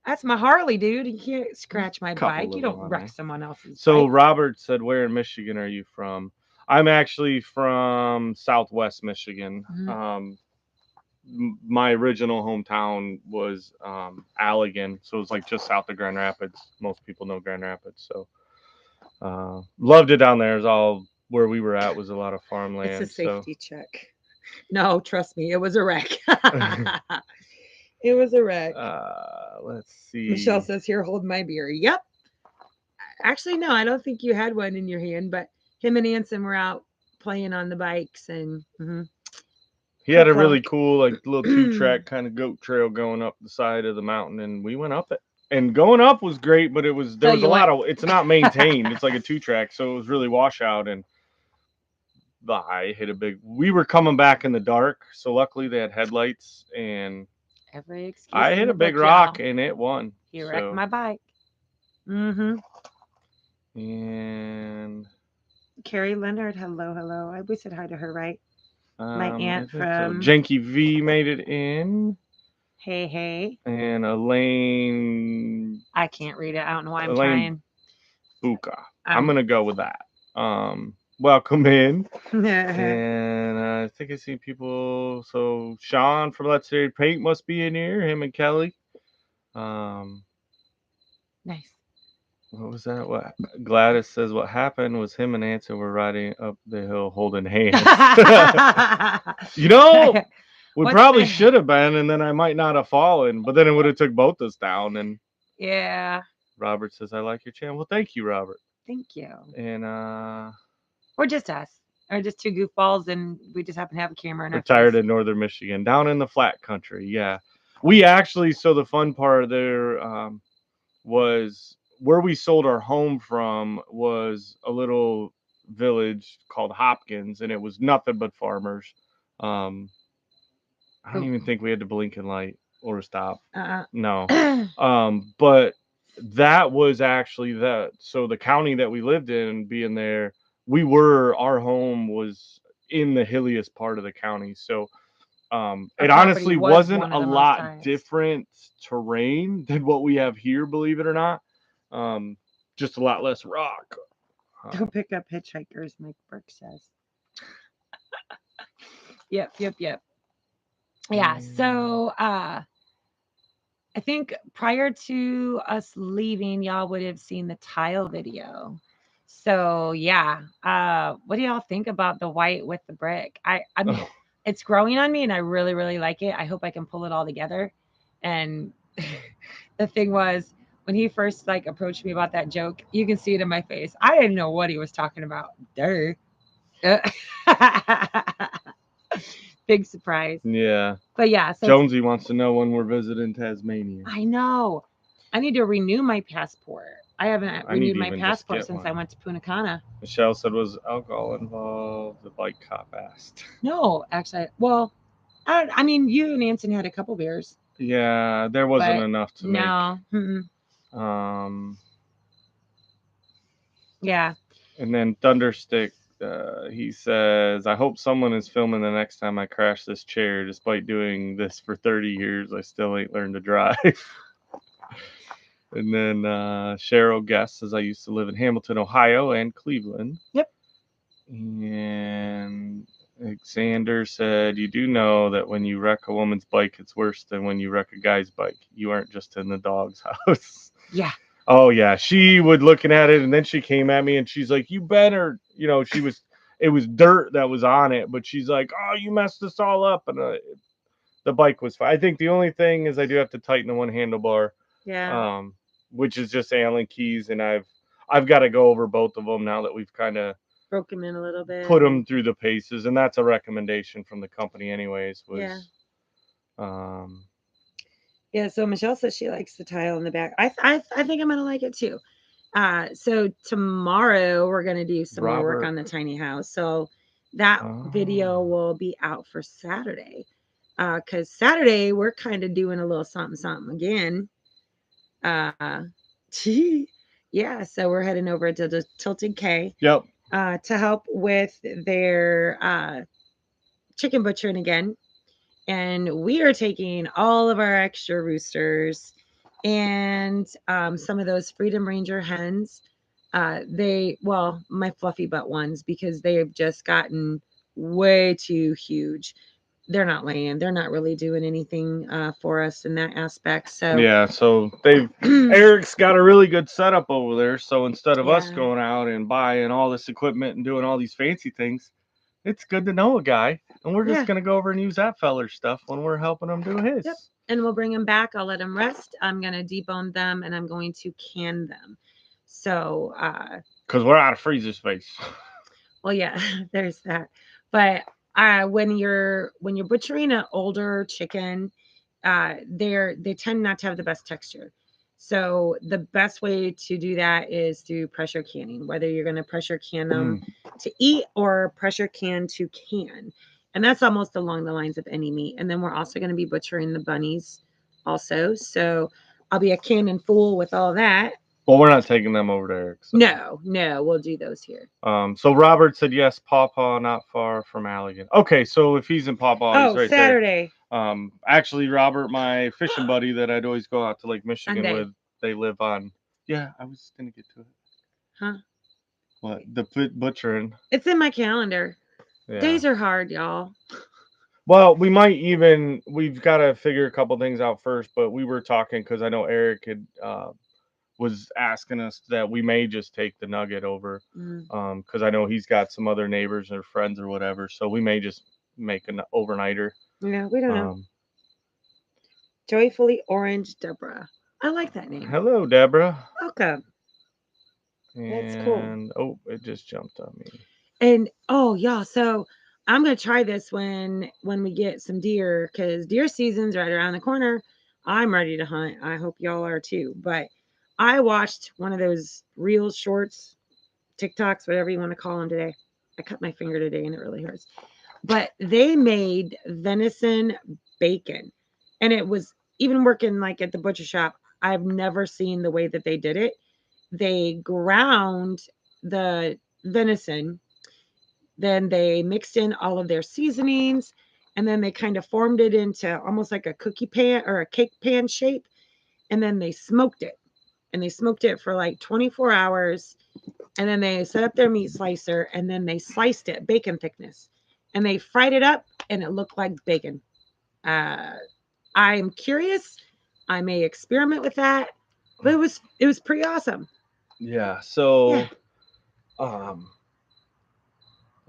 That's my Harley, dude. You can't scratch my Couple bike. You little don't on wreck there. someone else's So bike. Robert said, "Where in Michigan are you from?" I'm actually from Southwest Michigan. Mhm. My original hometown was Allegan, so it was like just south of Grand Rapids. Most people know Grand Rapids, so loved it down there. It was all where we were at was a lot of It's a farmland. So safety check. No, trust me, it was a wreck. It was a wreck. let's Michelle see. says, "Here, hold my beer." Yep. Actually, no, I don't think you had one in your hand, but him and Anson were out playing on the bikes, and He had a cool. really cool, like little 2-track kind of goat trail going up the side of the mountain, and we went up it. And going up was great, but there So was a you lot went. of. It's not maintained. It's like a 2-track, so it was really washout. And I hit a big. We were coming back in the dark, so luckily they had headlights, and Every I excuse in hit the a big book, y'all. rock, and it won. He wrecked So my bike. Mm-hmm. and Carrie Leonard, hello, hello. We said hi to her, right? My aunt from Janky V made it in, Hey Hey. and Elaine I can't read it. I don't know why I'm Elaine trying. Buka. I'm gonna go with that. Welcome in. And I think I see people. So Sean from Let's Say Paint must be in here. Him and Kelly. Nice. What was that? What Gladys says? What happened was him and Anson were riding up the hill holding hands. You know, we What's probably the should have been, and then I might not have fallen. But then it would have took both us down. And Yeah. Robert says, "I like your channel." Well, thank you, Robert. Thank you. And Or just us. Or just two goofballs, and we just happen to have a camera in our retired face. in northern Michigan, down in the flat country. Yeah. We actually, so the fun part there was where we sold our home from was a little village called Hopkins, and it was nothing but farmers. Um, I don't Oh, even think we had to blink and light or stop. uh, No. But that was actually so the county that we lived in, being there, our home was in the hilliest part of the county. So our it property honestly was wasn't one of a the most lot highest. different terrain than what we have here, believe it or not. Um, just a lot less rock. Don't pick up hitchhikers, Mike Burke says. Yep, yep, yep. Yeah. And- So I think prior to us leaving, y'all would have seen the tile video. So yeah. What do y'all think about the white with the brick? I mean, oh, it's growing on me and I really, really like it. I hope I can pull it all together. And the thing was, when he first like approached me about that joke, you can see it in my face. I didn't know what he was talking about. Duh. Big surprise. yeah. But yeah, so Jonesy wants to know when we're visiting Tasmania. I know. I need to renew my passport. I haven't I need renewed to my even just passport get since I one. went to Punta Cana. Michelle said, was alcohol involved? The bike cop asked. No, actually, well, I mean, you and Anson had a couple beers, Yeah, there wasn't but enough to make. no. Um, Yeah. and then Thunderstick, he says, I hope someone is filming the next time I crash this chair. Despite doing this for 30 years, I still ain't learned to drive. And then Cheryl Guest says, I used to live in Hamilton, Ohio, and Cleveland. Yep. And Alexander said, you do know that when you wreck a woman's bike, it's worse than when you wreck a guy's bike. You aren't just in the dog's house. Yeah. Oh, yeah. She was looking at it, and then she came at me, and she's like, you better, it was dirt that was on it, but she's like, oh, you messed us all up. And the bike was fine. I think the only thing is I do have to tighten the one handlebar. Yeah. Which is just Allen keys, and I've got to go over both of them now that we've kind of Broke him in a little bit. put them through the paces, and that's a recommendation from the company, anyways. Yeah. Um, Yeah. So Michelle says she likes the tile in the back. I think I'm gonna like it too. So tomorrow we're gonna do some more work Robert. on the tiny house. So that video Oh. will be out for Saturday. Because Saturday we're kind of doing a little something something again. Uh, yeah. So we're heading over to the Tilted K. Yep. To help with their chicken butchering again. And we are taking all of our extra roosters and some of those Freedom Ranger hens. My fluffy butt ones, because they have just gotten way too huge. They're not laying. They're not really doing anything for us in that aspect. So Yeah, so Eric's got a really good setup over there. So instead of us yeah, going out and buying all this equipment and doing all these fancy things, it's good to know a guy, and we're just yeah, gonna go over and use that feller's stuff when we're helping him do his. yep. And we'll bring them back. I'll let them rest. I'm gonna debone them and I'm going to can them. So Because we're out of freezer space. well, yeah, there's that. But when you're butchering an older chicken, they tend not to have the best texture. So the best way to do that is through pressure canning. Whether you're going to pressure can them to eat or pressure can to can, and that's almost along the lines of any meat. And then we're also going to be butchering the bunnies, also. So I'll be a cannon fool with all that. Well, we're not taking them over to Eric. So. No, we'll do those here. So Robert said yes, Pawpaw, not far from Allegan. Okay, so if he's in Pawpaw, he's right Saturday. there. Actually, Robert, my fishing buddy that I'd always go out to Lake Michigan Sunday. with, they live on. Yeah, I was gonna get to it. Huh? What the butchering? It's in my calendar. Yeah. Days are hard, y'all. Well, we've got to figure a couple things out first, but we were talking because I know Eric had was asking us that we may just take the Nugget over, because I know he's got some other neighbors or friends or whatever, so we may just make an overnighter. Yeah, we don't know. Joyfully Orange Deborah. I like that name. Hello, Deborah. Welcome. And That's cool. oh, it just jumped on me. And yeah, so I'm gonna try this when we get some deer, because deer season's right around the corner. I'm ready to hunt. I hope y'all are too. But I watched one of those reels, shorts, TikToks, whatever you want to call them today. I cut my finger today and it really hurts. But they made venison bacon, and it was, even working like at the butcher shop, I've never seen the way that they did it. They ground the venison, then they mixed in all of their seasonings, and then they kind of formed it into almost like a cookie pan or a cake pan shape, and then they smoked it. And they smoked it for like 24 hours, and then they set up their meat slicer, and then they sliced it bacon thickness, and they fried it up, and it looked like bacon. uh I'm curious, I may experiment with that, but it was pretty awesome. Yeah. So, Yeah. um,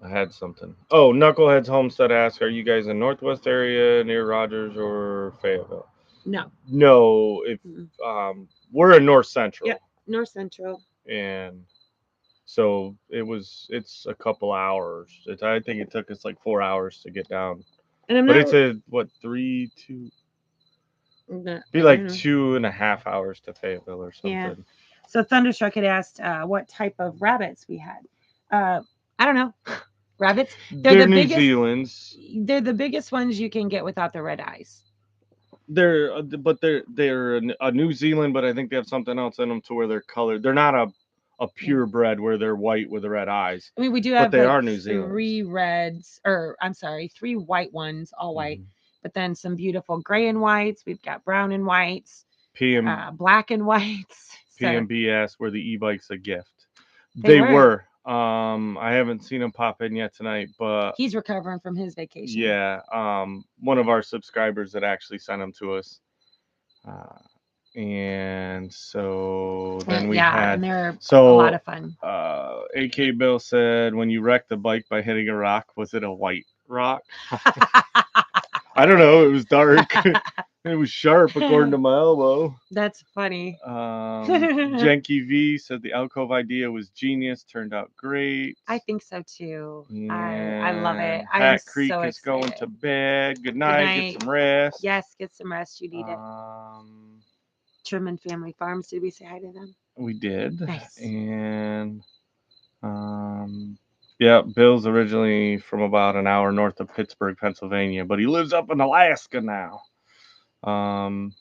I had something. Oh, Knuckleheads Homestead asks, "Are you guys in Northwest area near Rogers or Fayetteville?" No. No, if we're in North Central. Yep, North Central. And so it's a couple hours. I think it took us like 4 hours to get down. And I'm But not, it's a what 2 be I like don't know. 2.5 hours to Fayetteville or something. Yeah. So Thunderstruck had asked what type of rabbits we had. I don't know. Rabbits. They're the New biggest. Zealand's. They're the biggest ones you can get without the red eyes. They're a New Zealand, but I think they have something else in them to where they're colored. They're not a purebred where they're white with the red eyes. I mean, we do But have they like are New Zealand's. 3 reds, or I'm sorry, 3 white ones, all white, but then some beautiful gray and whites. We've got brown and whites, black and whites. PMBS were the e-bikes a gift. They They were. I haven't seen them pop in yet tonight, but He's recovering from his vacation. yeah, one of our subscribers that actually sent them to us. And so then we had, and they're so a lot of fun. AK Bill said, when you wrecked the bike by hitting a rock, was it a white rock? I don't know. It was dark. It was sharp according to my elbow. That's funny. Jenky V said the alcove idea was genius. Turned out great. I think so too. I love it. Hat Creek is going to bed. Good night. Get some rest. Yes, get some rest. You need it. Sherman Family Farms. Did we say hi to them? We did. Nice. And yeah, Bill's originally from about an hour north of Pittsburgh, Pennsylvania, but he lives up in Alaska now. And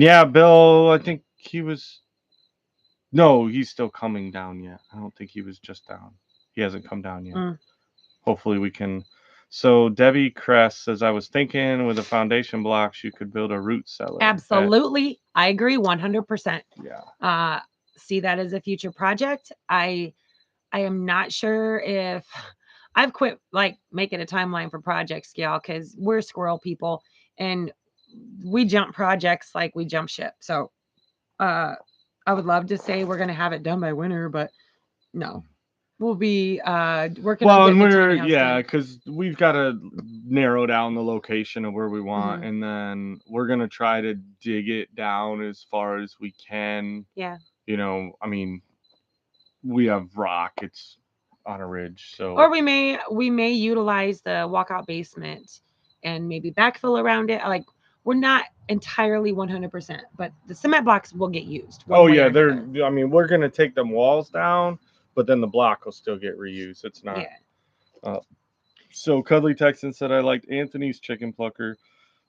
yeah, Bill, I think he was. No, he's still coming down yet. I don't think he was just down. He hasn't come down yet. Hopefully we can. So Debbie Crest says, I was thinking with the foundation blocks, you could build a root cellar. Absolutely. I agree 100%. Yeah. See that as a future project. I am not sure if I've quit like making a timeline for projects, y'all, because we're squirrel people and we jump projects like we jump ship. So I would love to say we're going to have it done by winter, but no. We'll be working on and because we've got to narrow down the location of where we want, and then we're gonna try to dig it down as far as we can. Yeah. You know, I mean, we have rock. It's on a ridge, so. Or we may utilize the walkout basement and maybe backfill around it. Like, we're not entirely 100%, but the cement blocks will get used. Oh yeah, I mean, we're gonna take them walls down, but then the block will still get reused. It's not. Yeah. So Cuddly Texan said, I liked Anthony's chicken plucker.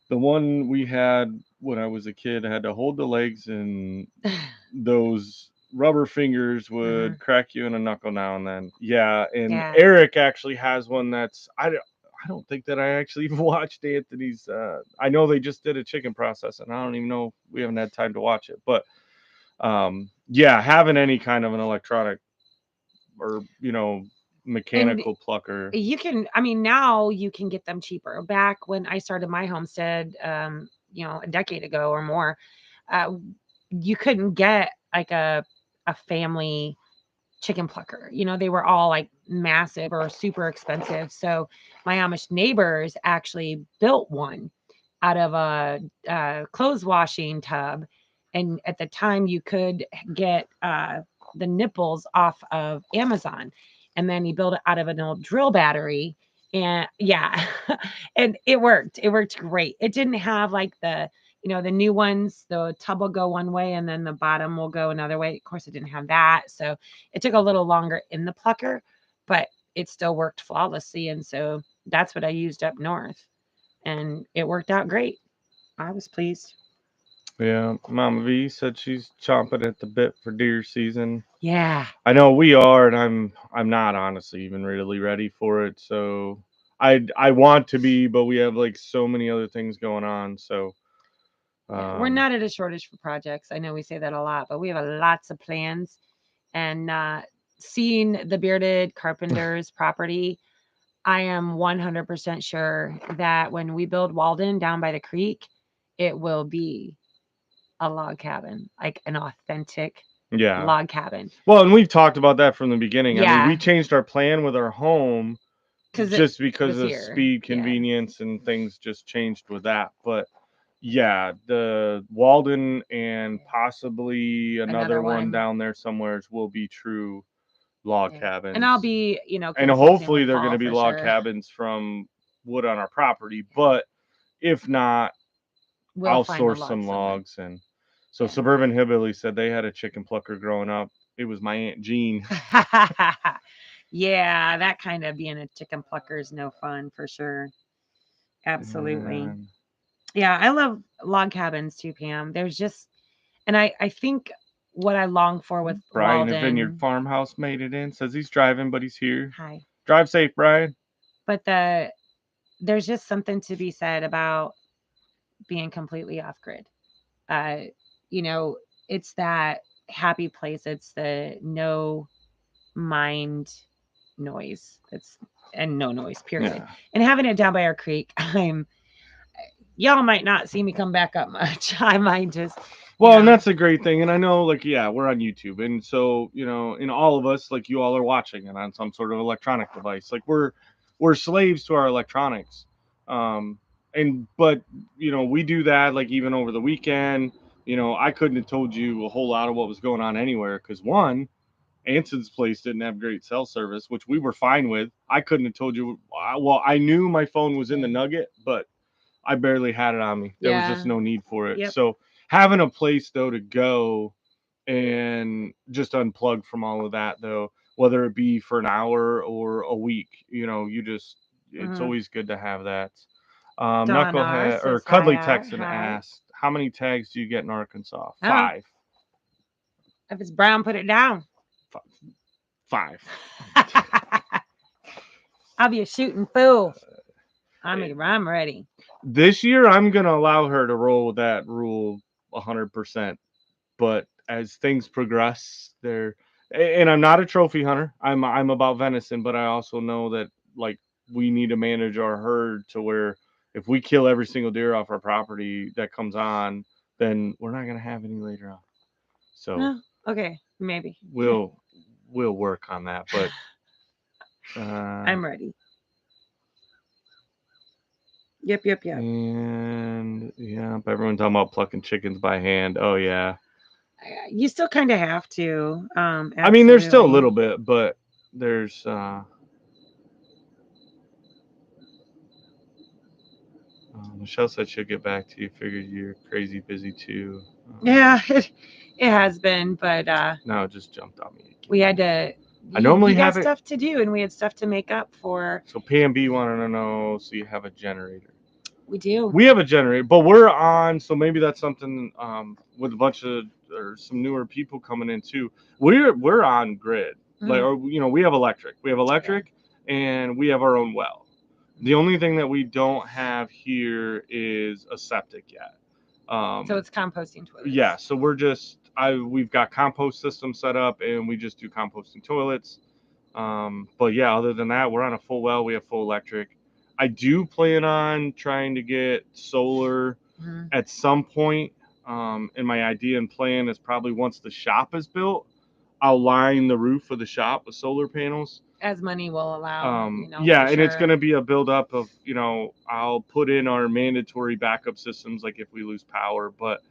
The one we had when I was a kid had to hold the legs, and those rubber fingers would crack you in a knuckle now and then. Yeah, and Eric actually has one that's I don't think that I actually even watched Anthony's. I know they just did a chicken process, and I don't even know, we haven't had time to watch it. But yeah, having any kind of an electronic or mechanical plucker. You can, I mean, now you can get them cheaper. Back when I started my homestead, a decade ago or more, you couldn't get like a family chicken plucker. They were all like massive or super expensive. So my Amish neighbors actually built one out of a clothes washing tub. And at the time you could get the nipples off of Amazon. And then he built it out of an old drill battery And yeah, and it worked. It worked great. It didn't have like the new ones, the tub will go one way and then the bottom will go another way. Of course, it didn't have that. So it took a little longer in the plucker, but it still worked flawlessly. And so that's what I used up north. And it worked out great. I was pleased. Yeah, Mama V said she's chomping at the bit for deer season. Yeah. I know we are, and I'm not honestly even really ready for it. So I want to be, but we have like so many other things going on. So Yeah. We're um, not at a shortage for projects. I know we say that a lot, but we have lots of plans. And seeing the bearded carpenter's property, I am 100% sure that when we build Walden down by the creek, it will be a log cabin, like an authentic yeah. log cabin. Well, and we've talked about that from the beginning. I mean, we Yeah, changed our plan with our home because it just because was of here. speed, Yeah, convenience, and things just changed with that. But yeah, the Walden and possibly another another one one. down there somewheres will be true log Yeah. And I'll cabins. be, And consulting hopefully with they're going Paul to be for log sure. cabins from wood on our property. But if not, We'll I'll find a source log some somewhere. logs. And so Yeah. Suburban Hillbilly said they had a chicken plucker growing up. It was my Aunt Jean. Yeah, that kind of being a chicken plucker is no fun for sure. Absolutely. And Yeah, I love log cabins too, Pam. There's just, and I think what I long for with Brian at Vineyard Walden, Farmhouse made it in. Says he's driving, but he's here. hi, Drive safe, Brian. but there's just something to be said about being completely off grid. Uh, you know, it's that happy place. It's the no mind noise. It's and no noise, period. Yeah. And having it down by our creek, y'all might not see me come back up much. I might just, you Well, and know, that's a great thing. And I know, like, yeah, we're on YouTube, and so in all of us, like, you all are watching it on some sort of electronic device. Like, we're slaves to our electronics. Um, and but we do that like even over the weekend. I couldn't have told you a whole lot of what was going on anywhere because one, Anson's place didn't have great cell service, which we were fine with. I couldn't have told you. Well, I knew my phone was in the Nugget, but I barely had it on me. There was yeah, just no need for it. yep. So having a place though to go and just unplug from all of that though, whether it be for an hour or a week, it's Mm-hmm. always good to have that. Donna Knucklehead or says hi. Cuddly Texan Hi. asked, "How many tags do you get in Arkansas?" Oh, Five. if it's brown, put it down. Five. I'll be a shooting fool. I'm ready. This year, I'm gonna allow her to roll with that rule 100%. But as things progress, and I'm not a trophy hunter. I'm about venison, but I also know that like we need to manage our herd to where if we kill every single deer off our property that comes on, then we're not gonna have any later on. So Oh, okay, maybe. we'll we'll work on that. But I'm ready. Yep, yep, yep. and yeah, everyone talking about plucking chickens by hand. Oh yeah. You still kind of have to. I mean, there's still a Absolutely. little bit, but there's Michelle said she'll get back to you. Figured you're crazy busy too. Yeah, it has been, but No, it just jumped on me again. we had to. I normally You got have it. stuff to do, and we had stuff to make up for. So PMB wanted to know. So you have a generator. We do. We have a generator, but we're on. So maybe that's something with a bunch of or some newer people coming in too. We're on grid. Like, or we have electric. We have electric, and we have our own well. The only thing that we don't have here is a septic yet. So it's composting toilets. Yeah, so we've got compost system set up, and we just do composting toilets. But yeah, other than that, we're on a full well. We have full electric. I do plan on trying to get solar at some point. And my idea and plan is probably once the shop is built, I'll line the roof of the shop with solar panels. As money will allow, Yeah, for and it's sure. going to be a buildup of, I'll put in our mandatory backup systems like if we lose power, but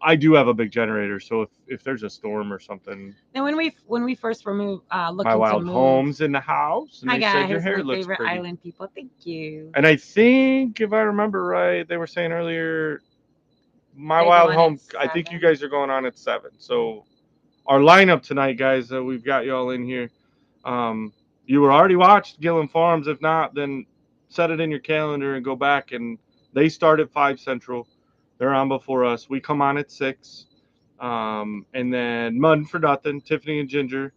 I do have a big generator, so if there's a storm or something, And when we first were my looking to wild move, home's in the house, and hi they said your guys, hair my looks favorite pretty. island people. Thank you. And I think if I remember right, they were saying earlier, my They go wild on at home. I think you 7. guys are going on at 7. So our lineup tonight, guys, we've got y'all in here. You were already watched Gillen Farms. If not, then set it in your calendar and go back. And they start at 5 Central. They're on before us. We come on at 6. And then Mud for Nothing, Tiffany and Ginger,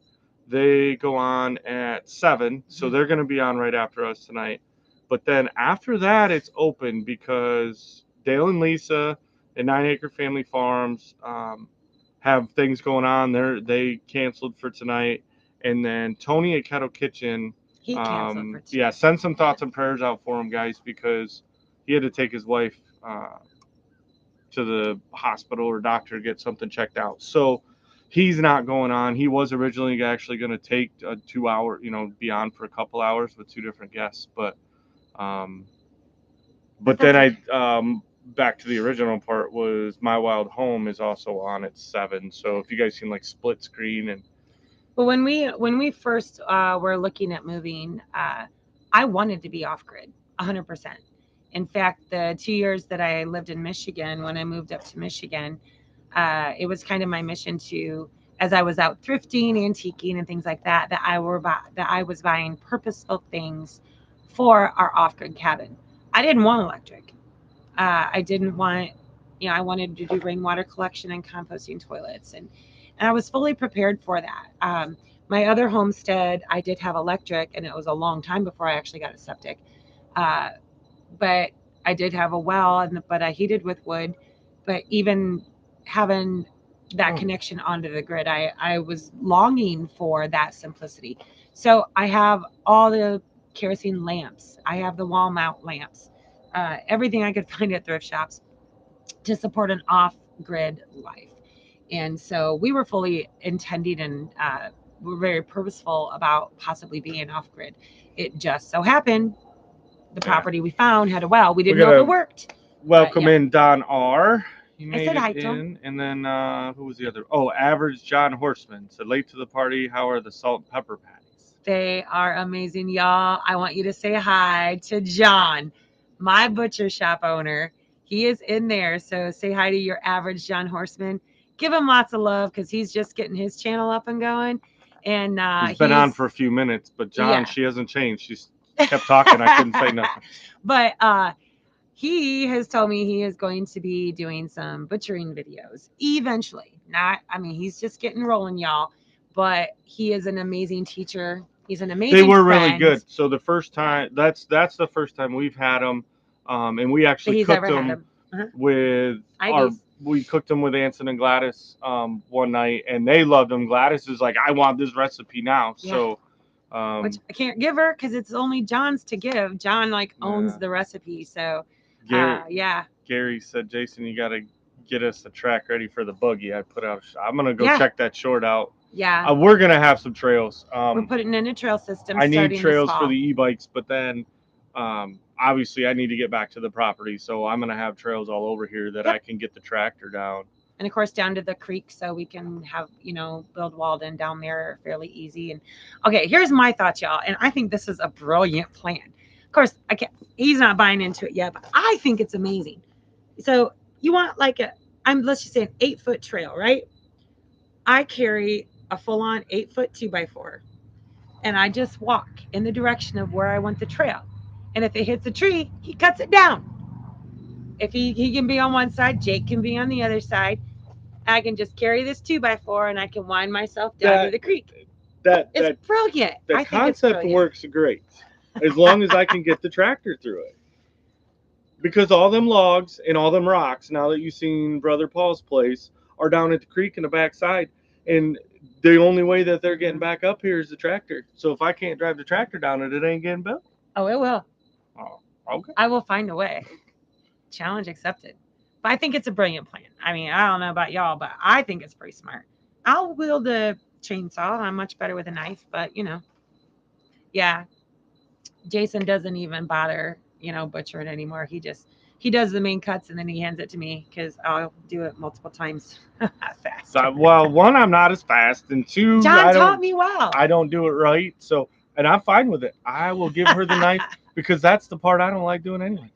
they go on at 7. So they're going to be on right after us tonight. But then after that, it's open because Dale and Lisa at 9 Acre Family Farms have things going on. They canceled for tonight. And then Tony at Kettle Kitchen, He canceled for 2. yeah, send some thoughts and prayers out for him, guys, because he had to take his wife to the hospital or doctor to get something checked out. So he's not going on. He was originally actually going to take a 2-hour, be on for a couple hours with 2 different guests, um, but then that's back to the original part was My Wild Home is also on at 7. So if you guys can like split screen and But when we first were looking at moving, I wanted to be off grid, 100%. In fact, the 2 years that I lived in Michigan, when I moved up to Michigan, it was kind of my mission to, as I was out thrifting, antiquing, and things like that, that I was buying purposeful things for our off-grid cabin. I didn't want electric. I didn't want, I wanted to do rainwater collection and composting toilets, and I was fully prepared for that. My other homestead, I did have electric, and it was a long time before I actually got a septic. Uh, but I did have a well, but I heated with wood. But even having that connection onto the grid, I was longing for that simplicity. So I have all the kerosene lamps. I have the wall mount lamps. Everything I could find at thrift shops to support an off-grid life. And so we were fully intending and we're very purposeful about possibly being off-grid. It just so happened the property we found had a well. We didn't know if it worked. welcome in Don R. He made said hi it to him. in. And then who was the other? Oh, Average John Horseman said late to the party. How are the salt and pepper patties? They are amazing, y'all. I want you to say hi to John, my butcher shop owner. He is in there. So say hi to your Average John Horseman. Give him lots of love because he's just getting his channel up and going. And he's been on for a few minutes, but John, she hasn't changed. She's kept talking. I couldn't say nothing. But he has told me he is going to be doing some butchering videos eventually. He's just getting rolling, y'all. But he is an amazing teacher. He's an amazing. They were friend. really good. So the first time, that's the first time we've had them, and we actually cooked them with we cooked them with Anson and Gladys one night, and they loved them. Gladys is like, I want this recipe now. Yeah. So. Which I can't give her because it's only John's to give. John owns the recipe, so Gary said, Jason, you got to get us the track ready for the buggy. I put out. I'm gonna go check that short out. Yeah, we're gonna have some trails. We're putting in a trail system. I need trails for the e-bikes, but then obviously I need to get back to the property, so I'm gonna have trails all over here that I can get the tractor down. And of course down to the creek, so we can have build Walden down there fairly easy. And okay, here's my thoughts, y'all, and I think this is a brilliant plan. Of course, he's not buying into it yet, but I think it's amazing. So you want let's just say an 8-foot trail, right? I carry a full-on 8-foot 2x4, and I just walk in the direction of where I want the trail. And if it hits a tree, he cuts it down. If he can be on one side, Jake can be on the other side. I can just carry this 2x4 and I can wind myself down to the creek. It's brilliant. The concept works great as long as I can get the tractor through it. Because all them logs and all them rocks, now that you've seen Brother Paul's place, are down at the creek in the backside. And the only way that they're getting back up here is the tractor. So if I can't drive the tractor down it, it ain't getting built. Oh, it will. Oh, okay. I will find a way. Challenge accepted. But I think it's a brilliant plan. I don't know about y'all, but I think it's pretty smart. I'll wield a chainsaw. I'm much better with a knife, but yeah. Jason doesn't even bother, butchering anymore. He just he does the main cuts and then he hands it to me because I'll do it multiple times fast. So, well, one, I'm not as fast, and two, John I taught don't me well. I don't do it right. So, and I'm fine with it. I will give her the knife because that's the part I don't like doing anyways.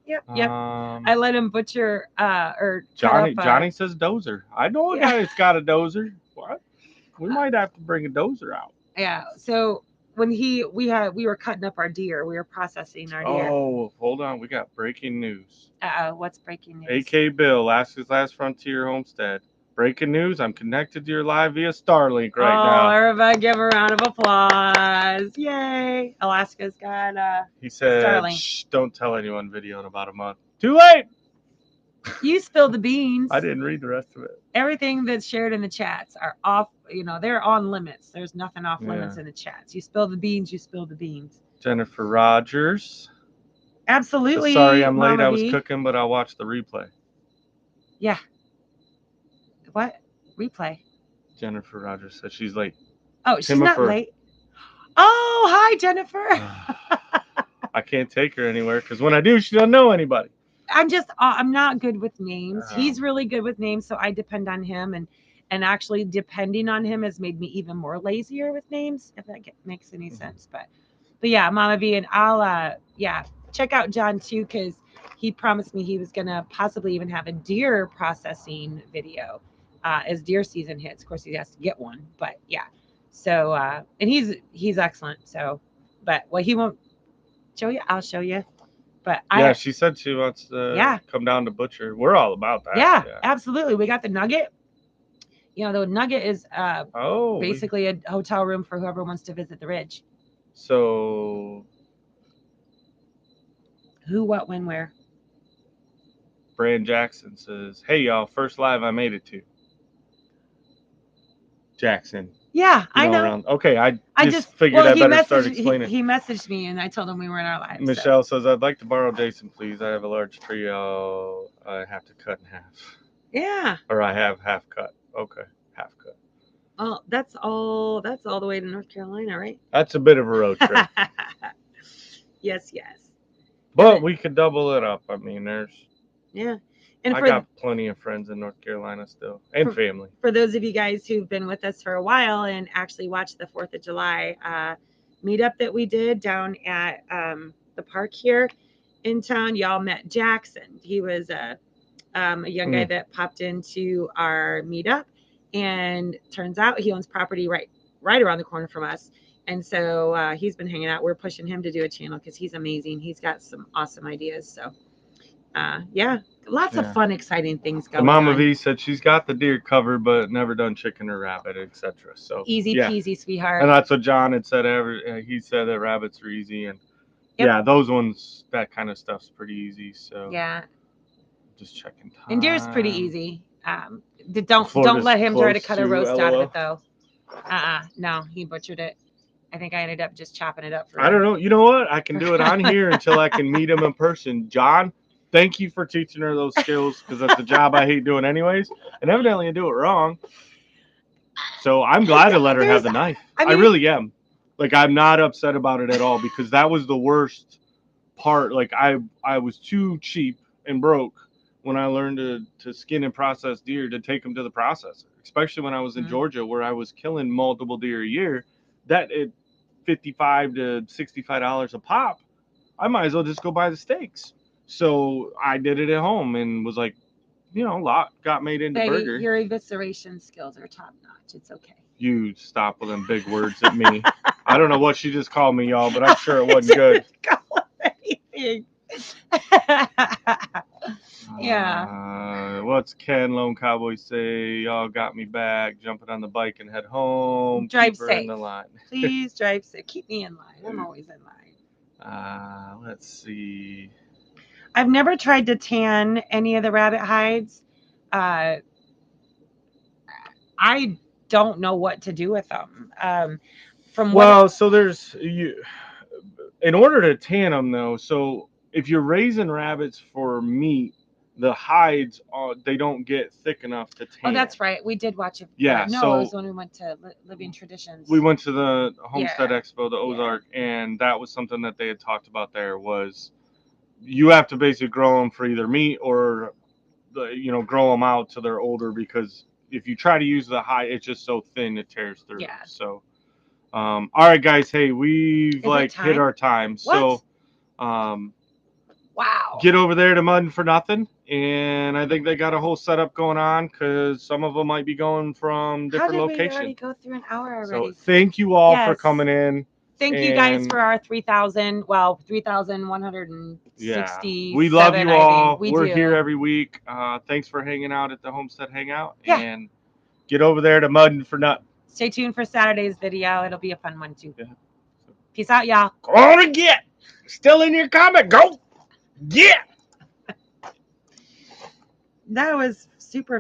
Yep. I let him butcher or Johnny. cut up, Johnny says dozer. I know a guy that's got a dozer. What? We might have to bring a dozer out. Yeah. So when we were cutting up our deer, we were processing our deer. Oh, hold on. We got breaking news. What's breaking news? AK Bill, Alaska's Last Frontier Homestead. Breaking news. I'm connected to your live via Starlink right now. Everybody give a round of applause. Yay. Alaska's got He said, Starlink. Shh, don't tell anyone video in about a month. Too late. You spilled the beans. I didn't read the rest of it. Everything that's shared in the chats are off, they're on limits. There's nothing off limits in the chats. You spill the beans, you spill the beans. Jennifer Rogers. Absolutely. Sorry I'm late. Mama I was V. cooking, but I'll watch the replay. Yeah. What? Replay. Jennifer Rogers said she's late. Oh, she's not late. Oh, hi, Jennifer. I can't take her anywhere because when I do, she doesn't know anybody. I'm not good with names. He's really good with names, so I depend on him, and actually depending on him has made me even more lazier with names, if that makes any sense. But yeah, Mama V, and I'll check out John too, because he promised me he was gonna possibly even have a deer processing video as deer season hits. Of course, he has to get one, but yeah. So and he's excellent. So, but he won't show you. I'll show you. But she said she wants to come down to butcher. We're all about that. Yeah, absolutely. We got the nugget. The nugget is basically a hotel room for whoever wants to visit the ridge. So who, what, when, where? Brand Jackson says, "Hey y'all, first live I made it to." Jackson. Yeah, I know. Okay, I just figured I better start explaining. He messaged me and I told him we were in our live. Michelle says, "I'd like to borrow Jason, please. I have a large tree I have to cut in half." Yeah. Or I have half cut. Okay, half cut. Oh, that's all the way to North Carolina, right? That's a bit of a road trip. Yes. But we could double it up. I mean, yeah. And I got plenty of friends in North Carolina still, and family. For those of you guys who've been with us for a while and actually watched the 4th of July meetup that we did down at the park here in town, y'all met Jackson. He was a young guy that popped into our meetup, and turns out he owns property right around the corner from us. And so he's been hanging out. We're pushing him to do a channel because he's amazing. He's got some awesome ideas. So lots of fun, exciting things going on. Mama V said she's got the deer covered, but never done chicken or rabbit, etc. So easy peasy, sweetheart. And that's what John had said. He said that rabbits are easy, and those ones, that kind of stuff's pretty easy. So just checking time. And deer's pretty easy. Don't let him try to cut a roast out of it though. No, he butchered it. I think I ended up just chopping it up. I don't know. You know what? I can do it on here until I can meet him in person. John, thank you for teaching her those skills, because that's a job I hate doing anyways. And evidently I do it wrong. So I'm glad to let her have the knife. I really am. Like, I'm not upset about it at all, because that was the worst part. Like, I was too cheap and broke when I learned to skin and process deer to take them to the processor, especially when I was in Georgia, where I was killing multiple deer a year. That at $55 to $65 a pop, I might as well just go buy the steaks. So I did it at home and was like, a lot got made into burger. Your evisceration skills are top notch. It's okay. You stop with them big words at me. I don't know what she just called me, y'all, but I'm sure it wasn't good. Call anything. What's Ken Lone Cowboy say? Y'all got me back. Jumping on the bike and head home. Drive safe. In the line. Please drive safe. Keep me in line. I'm always in line. Let's see. I've never tried to tan any of the rabbit hides. I don't know what to do with them. So there's in order to tan them though. So if you're raising rabbits for meat, the hides they don't get thick enough to tan. Oh, that's right. We did watch it. Yeah. No, so it was when we went to Living Traditions. We went to the Homestead Expo, the Ozark, and that was something that they had talked about there was you have to basically grow them for either meat or grow them out till they're older, because if you try to use the high, it's just so thin it tears through. Yeah. So, all right, guys. Hey, we've Is it hit time? our time. What? So, Wow. get over there to Muddin' for Nothing, and I think they got a whole setup going on, because some of them might be going from How different did we already locations. go through an hour So already? thank you all for Yes. coming in. Thank you guys and for our 3,160. we love you all. We're do. here every week. Thanks for hanging out at the Homestead Hangout. Yeah. And get over there to Muddin' for Nothing. Stay tuned for Saturday's video. It'll be a fun one too. Yeah. Peace out, y'all. Go on and get. Still in your comment. Go. Get. That was super